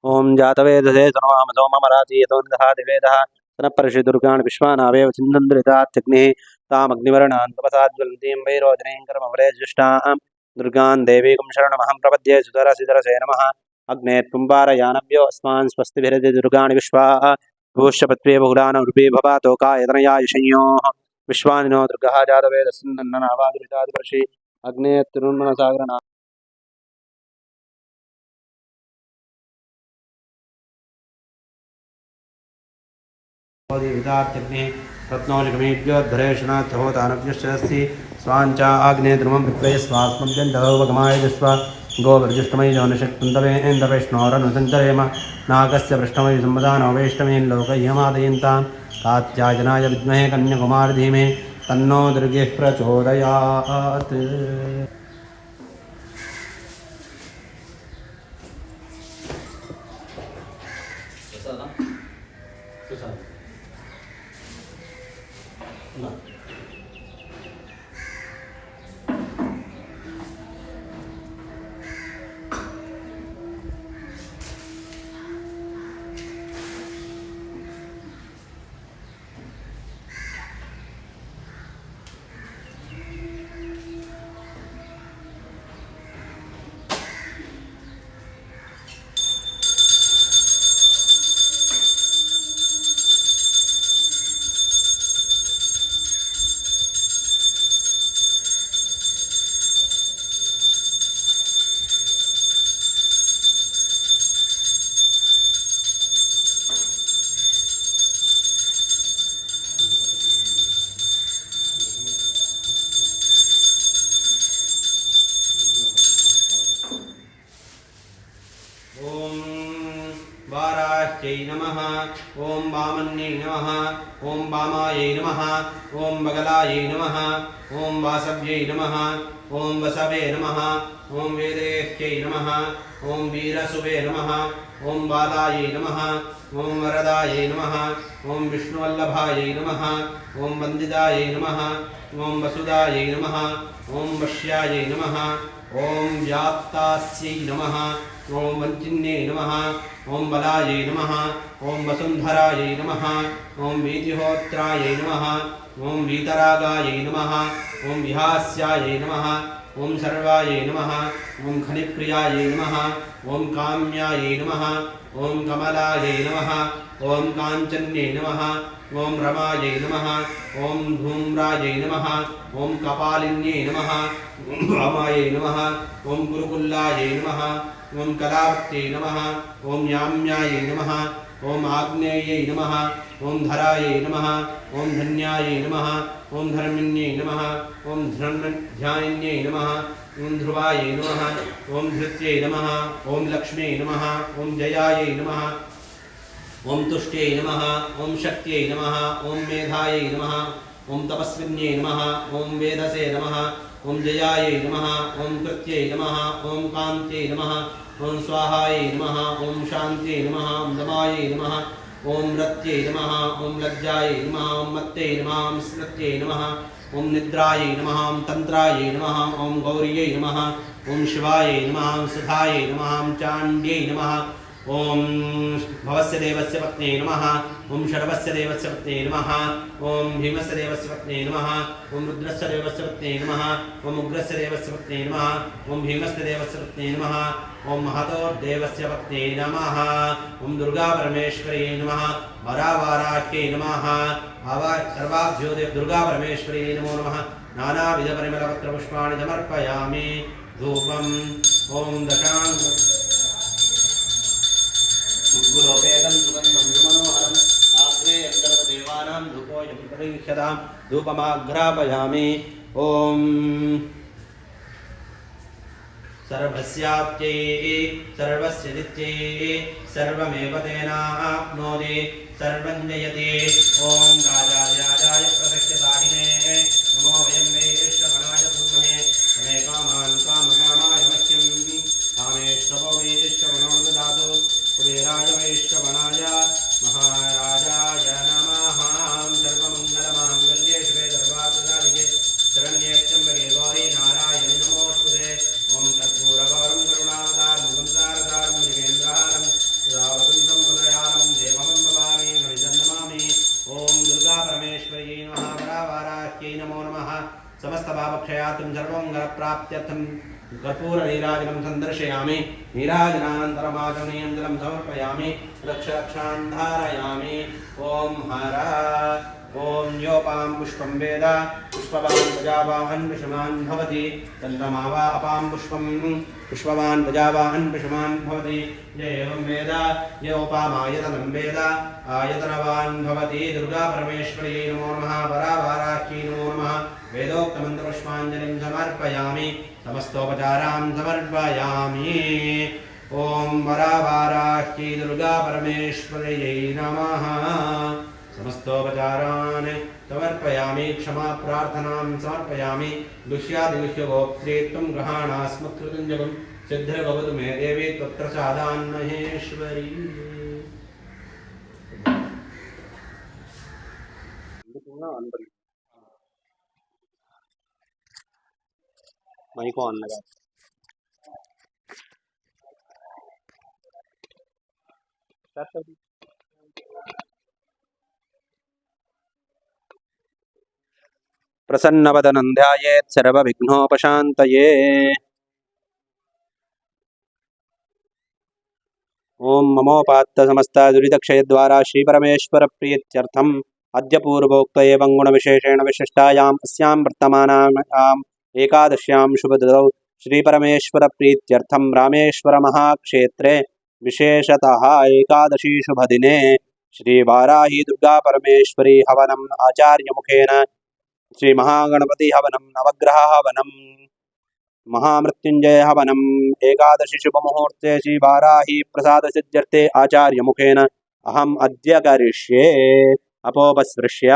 ओम जातवेदसे सर्वाम सोममराति यतोन्दः दिवेदः सनपर्षि दुर्गान् विश्वानावेव चिन्दन्द्रितात्यग्निः तामग्निवर्णान् तपसाज्वलन्तीं वैरोचनीं कर्मफले जुष्टां दुर्गान् देवीं शरणमहं प्रपद्ये सुतरसिधरसे नमः अग्ने त्वम्पारयानभ्यो अस्मान् स्वस्तिभिरति दुर्गाणि विश्वाः भूष्यपत्वे बहुलान उर्वी भवातो कायतनयायुषयोः विश्वानिनो दुर्गः जातवेदस्सन्नन्ननावादुरितादिवर्षि अग्ने तिरुन्मनसागरना विदात्यग्निः रत्नोजगमेभ्योद्धरेषणात्यहोतानभ्यश्चस्ति स्वाञ्च आग्ने ध्रुवं विद्वये स्वास्मभ्यन्तगमाय जस्व गोवर्जुष्टमयि जौनशक्तन्तवे इन्द्रवैष्णोरनुसञ्चरेम नागस्य पृष्ठमयि सम्मदानो वैष्णवेन लोकयमादयन्तां कात्यायनाय विद्महे कन्याकुमारी धीमहि तन्नो दुर्गे प्रचोदयात् वाराह्यै नमः ॐ वामन्यै नमः ॐ वामायै नमः ॐ बगलायै नमः ॐ वासव्यै नमः ॐ वसवे नमः ॐ वेदेह्यै नमः ॐ वीरसुवे नमः ॐ बालायै नमः ॐ वरदायै नमः ॐ विष्णुवल्लभायै नमः ॐ वन्दितायै नमः ॐ वसुदायै नमः ॐ वश्यायै नमः ॐ व्याप्तास्यै नमः ॐ वञ्चिन्यै नमः ॐ बलायै नमः ॐ वसुन्धरायै नमः ॐ वीतिहोत्रायै नमः ॐ वीतरागायै नमः ॐ विहास्यायै नमः ॐ सर्वायै नमः ॐ खनिप्रियायै नमः ॐ काम्यायै नमः ॐ कमलायै नमः ॐ काञ्चन्यै नमः ॐ रमायै नमः ॐ धूम्रायै नमः ॐ कपालिन्यै नमः ॐ वामायै नमः ॐ गुरुकुल्लायै नमः ॐ कलावत्यै नमः ॐ याम्यायै नमः ॐ आग्नेयै नमः ॐ धरायै नमः ॐ धन्यायै नमः ॐ धर्मिण्यै नमः ॐ ध्यानिन्यै नमः ॐ ध्रुवायै नमः ॐ धृत्यै नमः ॐ लक्ष्म्यै नमः ॐ जयायै नमः ॐ तुष्ट्यै नमः ॐ शक्त्यै नमः ॐ मेधायै नमः ॐ तपस्विन्यै नमः ॐ वेदसे नमः ॐ जयायै नमः ॐ कृत्यै नमः ॐ कान्त्यै नमः ॐ स्वाहायै नमः ॐ शान्त्यै नमः ॐ दमायै नमः ॐ रत्यै नमः ॐ लज्जायै नमः ॐ मत्यै नमः ॐ स्मृत्यै नमः ओम निद्रायै नमः ओम तंत्रायै नमः ओम गौर्यै नमः ओम शिवायै नमः ओम सुधायै नमः ओम चाण्ड्यै नमः ओम भवस्य देवस्य पत्न्यै नमः ओम शर्वस्य देवस्य पत्न्यै नमः ओम भीमस्य देवस्य पत्न्यै नमः ओम रुद्रस्य देवस्य पत्न्यै नमः ओम उग्रस्य देवस्य पत्न्यै नमः ओम भीमस्य देवस्य पत्न्यै नमः ओम महतोर्देवस्य पत्न्यै नमः ओम दुर्गा परमेश्वर्यै नमः वरावाराह्यै नमः सर्वाभ्यो दुर्गा परमेश्वर्यै नमो नमः नानाविधपरिमलपत्रपुष्पाणि समर्पयामि धूपम् ओम दशाङ्ग गुरोपेदं सुगन्धं सुमनोहरम् आग्रे गणपदेवानां धूपोऽयं प्रतिष्ठतां धूपमाघ्रापयामि ॐ सर्वस्याप्त्यै सर्वस्य नित्यै सर्वमेव तेनाप्नोति सर्वं जयति ॐ राजाधिराजाय प्रदक्षिणाहिने नमो वयं वैश्रवणाय ब्रह्मणे तमे कामान् कामकामाय मह्यं कामेश्वरो वैश्रवणो ददातु कुबेराय वैश्रवणाय महाराजाय नमः सर्वमङ्गलमाङ्गल्ये शिवे सर्वार्थसाधिके शरण्ये त्र्यम्बके गौरी नारायणि नमोऽस्तुते ॐ कर्पूरगौरं करुणावतारं संसारसारं मृगेन्द्रहारं सुधावसन्तं हृदयारं देवमं भवामि गणितं नमामि ॐ दुर्गा परमेश्वर्यै नमः वरावाराह्यै नमो नमः समस्तपापक्षयार्थं सर्वमङ्गलप्राप्त्यर्थं कर्पूरनीराजनं सन्दर्शयामि नीराजनानन्तरमाचमनीयं जलं समर्पयामि रक्षान् धारयामि ॐ हर ॐ योपां पुष्पं वेद पुष्पवान् प्रजावाहन् विषमान् भवति चन्द्रमा वा अपां पुष्पं पुष्पवान् प्रजावाहन् विषमान् भवति य एवं वेद योपामायतनं वेद आयतनवान् भवति दुर्गा परमेश्वर्यै नमो नमः वरावाराह्यै नमो नमः वेदोक्तमन्त्रपुष्पाञ्जलिं समर्पयामि समस्तोपचारां समर्पयामि ॐ वरावाराह्यै दुर्गा परमेश्वर्यै नमः समस्तोपचारान् समर्पयामि क्षमा प्रार्थनां समर्पयामि गुह्यादिगुह्यगोप्त्रेत्वं ग्रहाणास्मत्कृतं जपं सिद्धिर्भवतु मे देवी त्वत्प्रसादान् महेश्वरी మైకు ఆన్ लगा प्रसन्नवदनं ध्यायेत् सर्वविघ्नोपशान्तये ओम ममोपात्त समस्त दुरितक्षयद्वारा श्रीपरमेश्वरप्रीत्यर्थम् अद्य पूर्वोक्त एवं गुणविशेषेण विशिष्टायाम् अस्यां वर्तमानायाम् एकादश्यां शुभतिथौ श्रीपरमेश्वरप्रीत्यर्थं रामेश्वरमहाक्षेत्रे विशेषतः एकादशी शुभदिने श्रीवाराही दुर्गा परमेश्वरी हवनम् आचार्यमुखेन श्रीमहागणपति हवनं नवग्रह हवनं महामृत्युंजय हवनम् एकादशी शुभमुहूर्ते श्रीवाराही प्रसाद सिद्ध्यर्थे आचार्य मुखेन अहम् अद्य करिष्ये अपोपस्पृश्य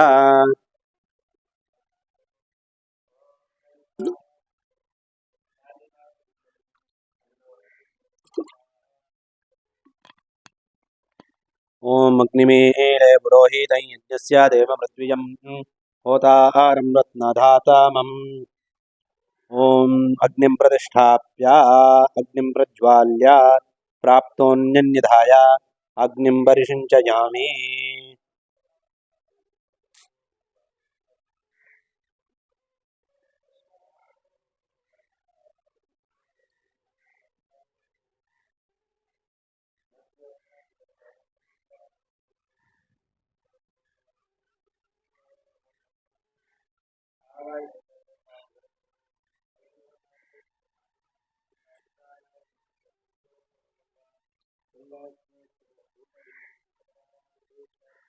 ओम अग्निमीळे पुरोहितं यज्ञस्य देवमृत्युजं होताहारं रत्नधातामम् ओम अग्निं प्रतिष्ठाप्य अग्निं प्रज्वाल्य प्राप्तोऽन्यन्निधाय अग्निं परिषिञ्चयामि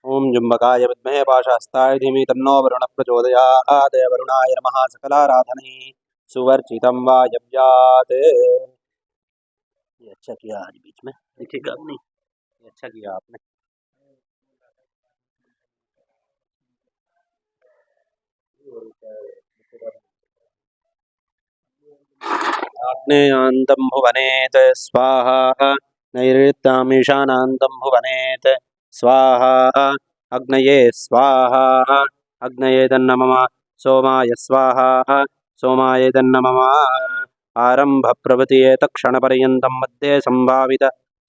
ओम जुम्बकाय विद्महे पाशहस्ताय धीमहि तन्नो वरुणः प्रचोदयात् वरुणाय नमः सकलाराधनै सुवर्चितं वायव्यात्। ये अच्छा किया आज बीच में देखिएगा नहीं, ये अच्छा किया आपने। आग्नेयान्तं भुवनेत् स्वाहा नैऋत्यामीशानान्तं भुवनेत् स्वाहा अग्नये स्वाहा अग्नये तन्नमः सोमाय स्वाहा सोमाय तन्नमः आरंभ प्रभृतिये तत्क्षणपर्यन्तं मध्ये संभावित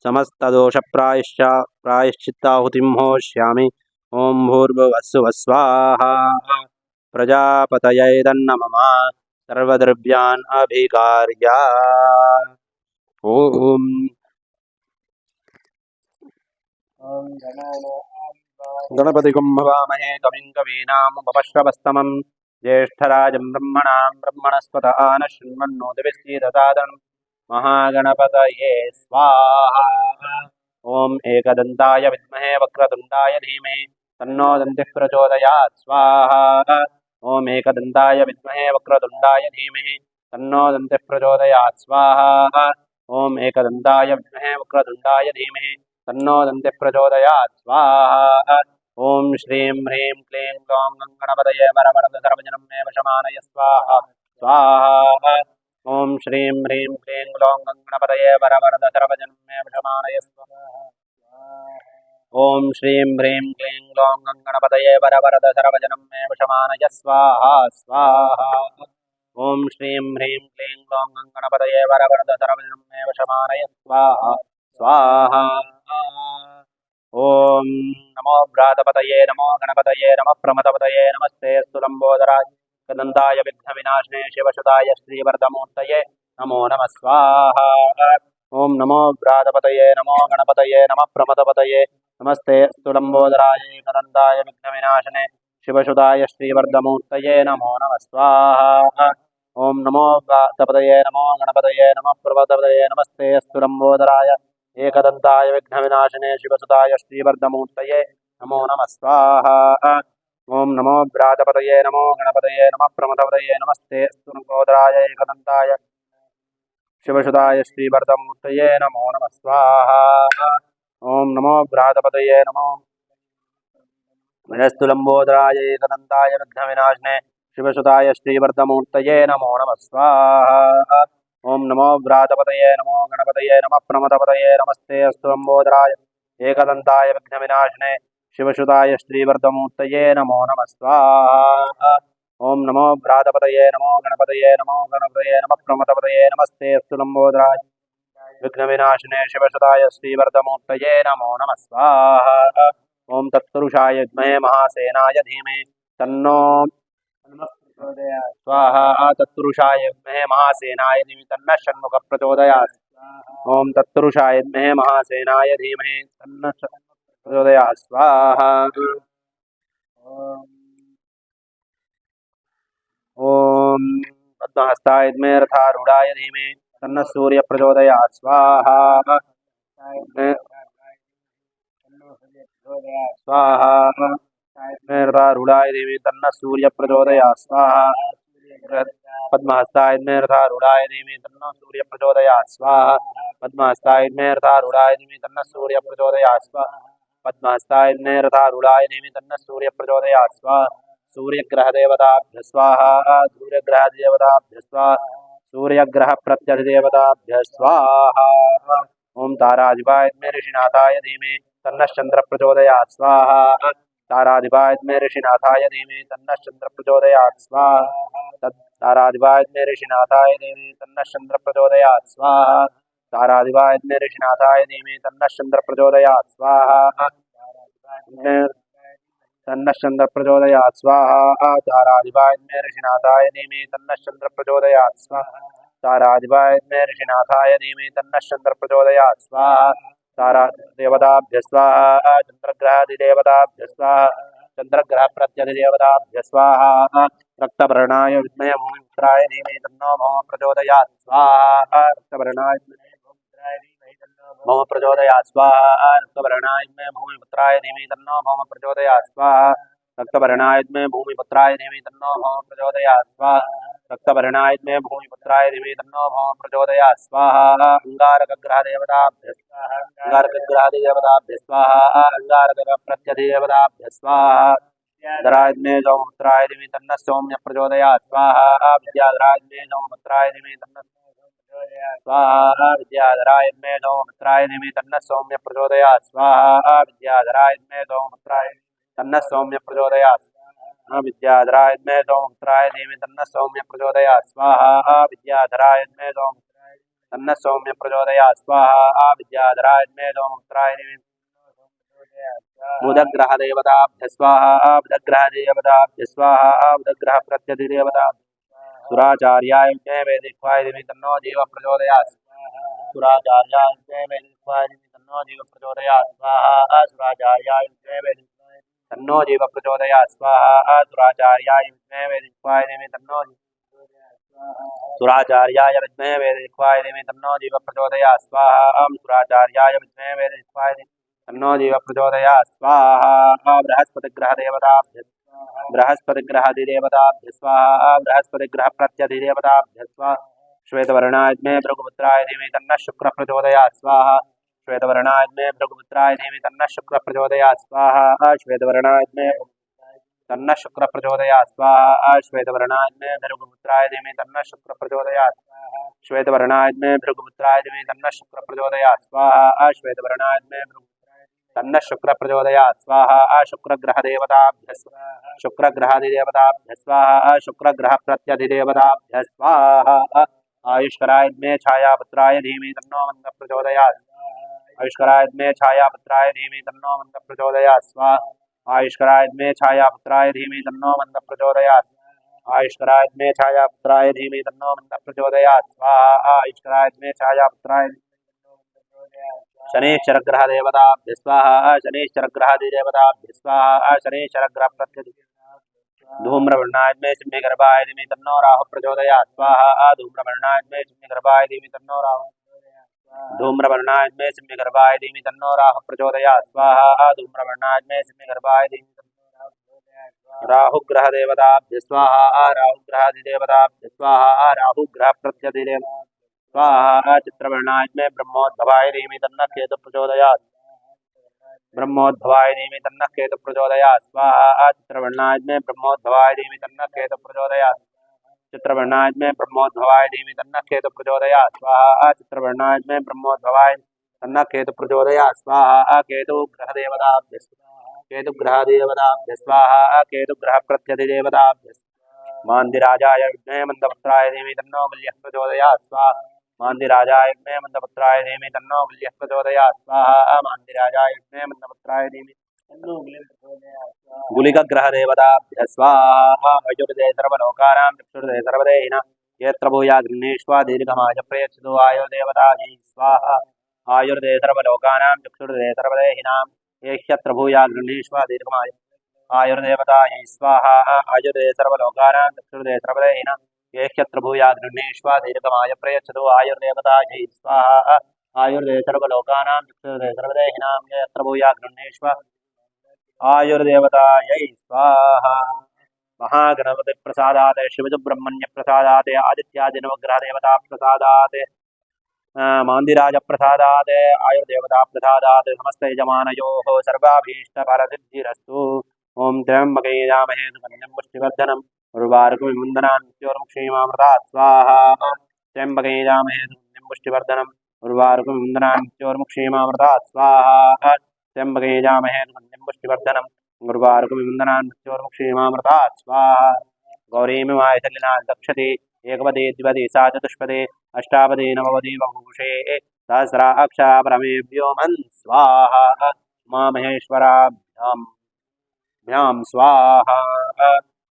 समस्तदोषप्रायश्चित्ताहुतिं होष्यामि ओं भूर्भुवस्सुवः स्वाहा प्रजापतये तन्नमः सर्वद्रव्यान् अभिकार्य ओम गणपतिगुं भवामहे कविं कवीनामुपमश्रवस्तमं ज्येष्ठराजं ब्रह्मणस्पत आनः शृण्वन्नोतिभिः महागणपतये स्वाहा ओम एकदन्ताय विद्महे वक्रतुण्डाय धीमहि तन्नो दन्तिः प्रचोदयात् स्वाहा ओम एकदन्ताय विद्महे वक्रतुण्डाय धीमहि तन्नो दन्तिः प्रचोदयात् स्वाहा ओम एकदन्ताय विद्महे वक्रतुण्डाय धीमहि तन्नो दन्तिः प्रचोदयात् स्वाहा ओम श्रीं ह्रीं क्लीं ग्लौं गणपतये वरवरद सर्वजनं मे वशमानय स्वाहा स्वाहा ओम श्रीं ह्रीं क्लीं ग्लौं गणपतये वरवरद सर्वजनं मे वशमानय स्वाहा ओम श्रीं ह्रीं क्लीं ग्लौं गणपतये वरवरद सर्वजनं मे वशमानय स्वाहा स्वाहा ओम श्रीं ह्रीं क्लीं ग्लौं गणपतये वरवरद सर्वजनं मे वशमानय स्वाहा स्वाहा ओम नमो व्रातपतये नमो गणपतये नमः प्रमथपतये नमस्ते स्तुलंबोदराय कदन्ताय विघ्नविनाशने शिवसुताय श्रीवरदमूर्तये नमो नमः स्वाहा ओम नमो व्रातपतये नमो गणपतये नमः प्रमथपतये नमस्ते स्तुलंबोदराय कदन्ताय विघ्नविनाशने शिवसुताय श्रीवरदमूर्तये नमो नमः स्वाहा ओम नमो व्रातपतये नमो गणपतये नमः प्रमथपतये नमस्ते स्तुलंबोदराय एकदन्ताय विघ्नविनाशने शिवसुताय श्रीवर्धमूर्तये नमो नमः स्वाहा ओम नमो व्रातपतये नमो गणपतये नमः प्रमथपतये नमस्ते स्तुलंबोदराय एकदन्ताय शिवसुताय श्रीवर्धमूर्तये नमो नमः स्वाहा ओम नमो व्रातपतये नमो स्तुलंबोदराय एकदन्ताय विघ्नविनाशने शिवसुताय श्रीवर्धमूर्तये नमो नमः स्वाहा ओम नमो व्रातपतये नमो गणपतये नमः प्रमथपतये नमस्ते स्तुलंबोदराय एकदन्ताय विघ्नविनाशने शिवसुताय श्रीवर्धमूर्तये नमो नमः स्वाहा ओम नमो व्रातपतये नमो गणपतये नमः प्रमथपतये नमस्ते स्तुलंबोदराय विघ्नविनाशने शिवसुताय श्रीवर्धमूर्तये नमो नमः स्वाहा ओम तत्पुरुषाय विद्महे महासेनाय धीमहि तन्नो स्वाहा तत्पुरुषाय विद्महे महासेनाय धीमहि तन्नः षण्मुखः प्रचोदयात् ओम तत्पुरुषाय विद्महे महासेनाय धीमहि तन्नः षण्मुखः प्रचोदयात् स्वाहा ओम पद्महस्ताय विद्महे रथारूढाय धीमहि तन्नः सूर्यः प्रचोदयात् स्वाहा स्वाहा रथारूढाय धीमहि तन्नः सूर्यः प्रचोदयात् स्वाहा पद्महस्ताय विद्महे रथारूढाय धीमहि तन्नः सूर्यः प्रचोदयात् स्वाहा पद्महस्ताय विद्महे रथारूढाय धीमहि तन्नः सूर्यः प्रचोदयात् स्वाहा पद्महस्ताय विद्महे रथारूढाय धीमहि तन्नः सूर्यः प्रचोदयात् स्वाहा सूर्यग्रहदेवताभ्यः स्वाहा सूर्यग्रहदेवताभ्यः स्वाहा सूर्यग्रहप्रत्यधिदेवताभ्यः स्वाहा ओम ताराधिपाय विद्महे ऋषिनाथाय धीमहि तन्नः चन्द्रः प्रचोदयात् स्वाहा ताराधिपाय विद्महे ऋषिनाथाय धीमहि तन्नः चन्द्रः प्रचोदयात् स्वाहा ताराधिपाय विद्महे ऋषिनाथाय धीमहि तन्नः चन्द्रः प्रचोदयात् स्वाहा ताराधिपाय विद्महे ऋषिनाथाय धीमहि तन्नः चन्द्रः प्रचोदयात् स्वाहा तन्नः चन्द्रः प्रचोदयात् स्वाहा ताराधिपाय विद्महे ऋषिनाथाय धीमहि तन्नः चन्द्रः प्रचोदयात् स्वाहा ताराधिपाय विद्महे ऋषिनाथाय धीमहि तन्नः चन्द्रः प्रचोदयात् स्वाहा तारादेवताभ्यः स्वाहा चन्द्रग्रहादिदेवताभ्यः स्वाहा चन्द्रग्रहप्रत्यधिदेवताभ्यः स्वाहा रक्तवर्णाय विद्महे भूमिपुत्राय धीमहि तन्नो भौमः प्रचोदयात् स्वाहा रक्तवर्णाय भौमः प्रचोदयात् स्वाहा रक्तवर्णाय विद्महे भूमिपुत्राय धीमहि तन्नो भौमः प्रचोदयात् स्वाहा रक्तवर्णाय विद्महे भूमिपुत्राय धीमहि तन्नो भौमः प्रचोदयात् स्वाहा रक्तवर्णाय विद्महे भूमिपुत्राय धीमहि तन्नो भौमः प्रचोदयात् स्वाहा अंगारकग्रहदेवताभ्यः स्वाहा अंगारकग्रहदेवताभ्यः स्वाहा अंगारकप्रत्यधिदेवताभ्यः स्वाहा विद्याधराय विद्महे सौमित्राय धीमहि तन्नः सौम्यः प्रचोदयात् स्वाहा विद्याधराय विद्महे सौमित्राय धीमहि तन्नः स्वाहा विद्याधराय विद्महे सौमित्राय धीमहि तन्नः सौम्यः प्रचोदयात् स्वाहा विद्याधराय विद्महे सौमित्राय तन्नः सौम्यः प्रचोदयात् विद्याधराय विद्महे सोमपुत्राय धीमहि तन्नः सौम्य प्रचोदयात् स्वाहा विद्याधराय विद्महे सोमपुत्राय तन्नः सौम्य प्रचोदयात् स्वाहा विद्याधराय विद्महे सोमपुत्राय धीमहि बुधग्रह देवताभ्य स्वाहा बुधग्रह देवताभ्य स्वाहा बुधग्रह प्रत्यधिदेवता सुराचार्याय विद्महे वैदिकाय धीमहि तन्नो देवः प्रचोदयात् सुराचार्याय विद्महे वैदिकाय धीमहि तन्नो देवः प्रचोदयात् स्वाहा सुराचार्याय विद्महे वैदिकाय तन्नो देवः प्रचोदयात् स्वाहा सुराचार्याय विद्महे वैदिकाय धीमहि तन्नो सुराचार्याय विद्महे वैदिकाय धीमहि तन्नो देवः प्रचोदयात् स्वाहा सुराचार्याय विद्महे वैदिकाय तन्नो देवः प्रचोदयात् स्वाहा बृहस्पतिग्रह देवताभ्य बृहस्पतिग्रहादिदेवताभ्य स्वाहा बृहस्पतिग्रह प्रत्यधिदेवताभ्य स्वाहा श्वेतवर्णाय विद्महे भृगुपुत्राय धीमहि तन्नः शुक्रः प्रचोदयात् स्वाहा श्वेतवर्णाय विद्महे भृगुपुत्राय धीमहि तन्नः शुक्रः प्रचोदयात् स्वाहा श्वेतवर्णाय विद्महे तन्नः शुक्रः प्रचोदयात् स्वाहा श्वेतवर्णाय विद्महे भृगुपुत्राय धीमहि तन्नः शुक्रः प्रचोदयात् श्वेतवर्णाय विद्महे भृगुपुत्राय धीमहि तन्नः शुक्रः प्रचोदयात् स्वाहा श्वेतवर्णाय विद्महे तन्नः शुक्रः प्रचोदयात् स्वाहा शुक्रग्रह देवताभ्य शुक्रग्रहादिदेवताभ्य स्वाहा शुक्रग्रह प्रत्यधिदेवताभ्य स्वाहा आयुष्कराय विद्महे छायापुत्राय धीमहि तन्नो मन्दः प्रचोदयात् आयुष्कराय विद्महे छायापुत्राय धीमहि तन्नो मन्दः प्रचोदयात् स्वाहा आयुष्कराय विद्महे छायापुत्राय धीमहि तन्नो मन्दः प्रचोदयात् आयुष्कराय विद्महे छायापुत्राय धीमहि तन्नो मन्दः प्रचोदयात् स्वाहा आयुष्कराय विद्महे छायापुत्राय शनेश्वरग्रह देवताभ्य स्वाहा शनेश्वरग्रहादिदेवताभ्य स्वाहा शनेश्वरग्रह प्रत्यधि धूम्रवर्णाय विद्महे सिंहगर्भाय धीमहि तन्नो राहुः प्रचोदयात् स्वाहा धूम्रवर्णाय विद्महे सिंहगर्भाय धीमहि तन्नो राहुः धूम्रवर्णाय विद्महे सिंहगर्भाय धीमहि तन्नो राहुः प्रचोदयात् स्वाहा धूम्रवर्णाय विद्महे सिंहगर्भाय धीमहि राहुग्रह देवताभ्य स्वाहा राहुग्रहादिदेवताभ्य स्वाहा राहुग्रह प्रत्यधिदेवताभ्य स्वाहा चित्रवर्णाय विद्महे ब्रह्मोद्भवाय धीमहि तन्नः केतुः प्रचोदयात् ब्रह्मोद्भवाय धीमहि तन्नः केतुः प्रचोदयात् स्वाहा चित्रवर्णाय विद्महे ब्रह्मोद्भवाय धीमहि तन्नः केतुः प्रचोदयात् चित्रवर्णाय विद्महे ब्रह्मोद्भवाय धीमहि तन्नः केतुः प्रचोदयात् स्वाहा चित्रवर्णाय विद्महे ब्रह्मोद्भवाय तन्नः केतुः प्रचोदयात् स्वाहा केतुग्रहदेवताभ्य केतुग्रहादिदेवताभ्य स्वाहा केतुग्रह प्रत्यधिदेवताभ्य मान्दिराजाय विद्महे मन्दपुत्राय धीमहि तन्नो बल्यः प्रचोदयात् स्वाहा मान्दिराजाय विद्महे मन्दपुत्राय धीमहि तन्नो बल्यः प्रचोदयात् स्वाहा मान्दिराजाय विद्महे मन्दपुत्राय धीमहि तन्नो बल्यः प्रचोदयात् स्वाहा गुलिकग्रहदेवताभ्य स्वाहा अयुर्दे सर्वलोकानां चक्षुर्दे सर्वदेहिनः यत्र भूयाग्निष्वा दीर्घमाय प्रयच्छतु आयुर्देवतायै स्वाहा आयुर्दे सर्वलोकानां चक्षुर्दे सर्वदेहिनां यत्र भूयाग्निष्वा दीर्घमाय आयुर्देवतायै स्वाहा आयुर्दे सर्वलोकानां चक्षुर्दे सर्वदेहिनः यत्र भूयाग्निष्वा दीर्घमाय प्रयच्छतु आयुर्देवतायै स्वाहा आयुर्दे सर्वलोकानां चक्षुर्दे सर्वदेहिनां यत्र भूयाग्निष्वा आयुर्देवतायै स्वाहा महागणपति प्रसादात् शिवसुब्रह्मण्य प्रसादात् आदित्यादि नवग्रह देवता प्रसादात् मान्दिराज प्रसादात् आयुर्देवता प्रसादात् समस्त यजमानयोः सर्वाभीष्टफलसिद्धिरस्तु ओं त्र्यम्बके यजामहे सुगन्धिं पुष्टिवर्धनम् उर्वारुकमिन्दनान् मृत्योर्मुक्षीमामृतात् स्वाहा त्र्यम्बके यजामहे सुगन्धिं पुष्टिवर्धनम् उर्वारुकमिन्दनान् मृत्योर्मुक्षीमामृतात् स्वाहा त्र्यम्बके यजामहे सुगन्धिं पुष्टिवर्धनम् उर्वारुकमिन्दनान् मृत्योर्मुक्षीमामृतात् स्वाहा गौरीमिमाय सलिलान् दक्षते एकपदे द्विपदे सा चतुष्पदे अष्टापदे नवपदे बहुषे सहस्राक्षा परमेभ्यो मन् स्वाहा उमामहेश्वराभ्यां स्वाहा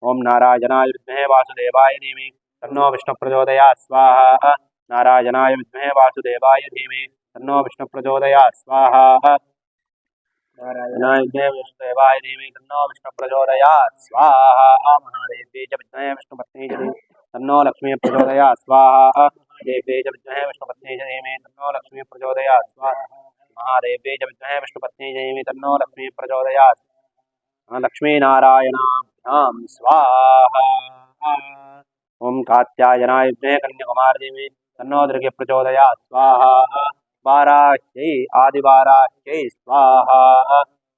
ओं नारायणाय विद्महे वासुदेवाय धीमहि तन्नो विष्णुः प्रचोदयात् स्वाहा नारायणाय विद्महे वासुदेवाय धीमहि तन्नो विष्णुः प्रचोदयात् स्वाहा नारायणाय विद्महे वासुदेवाय धीमहि तन्नो विष्णुः प्रचोदयात् स्वाहा महादेव्यै च विद्महे विष्णुपत्न्यै च धीमहि तन्नो लक्ष्मी प्रचोदयात् स्वाहा देव्यै च विद्महे विष्णुपत्न्यै च धीमहि तन्नो लक्ष्मी प्रचोदयात् स्वाहा महादेव्यै च विद्महे विष्णुपत्न्यै च धीमहि तन्नो लक्ष्मी प्रचोदयात् लक्ष्मीनारायणाभ्यां स्वाहा ओं कात्यायनाय विद्महे कन्याकुमारी धीमहि तन्नो दुर्गे प्रचोदयात् स्वाहा वाराह्यै आदिवाराह्यै स्वाहा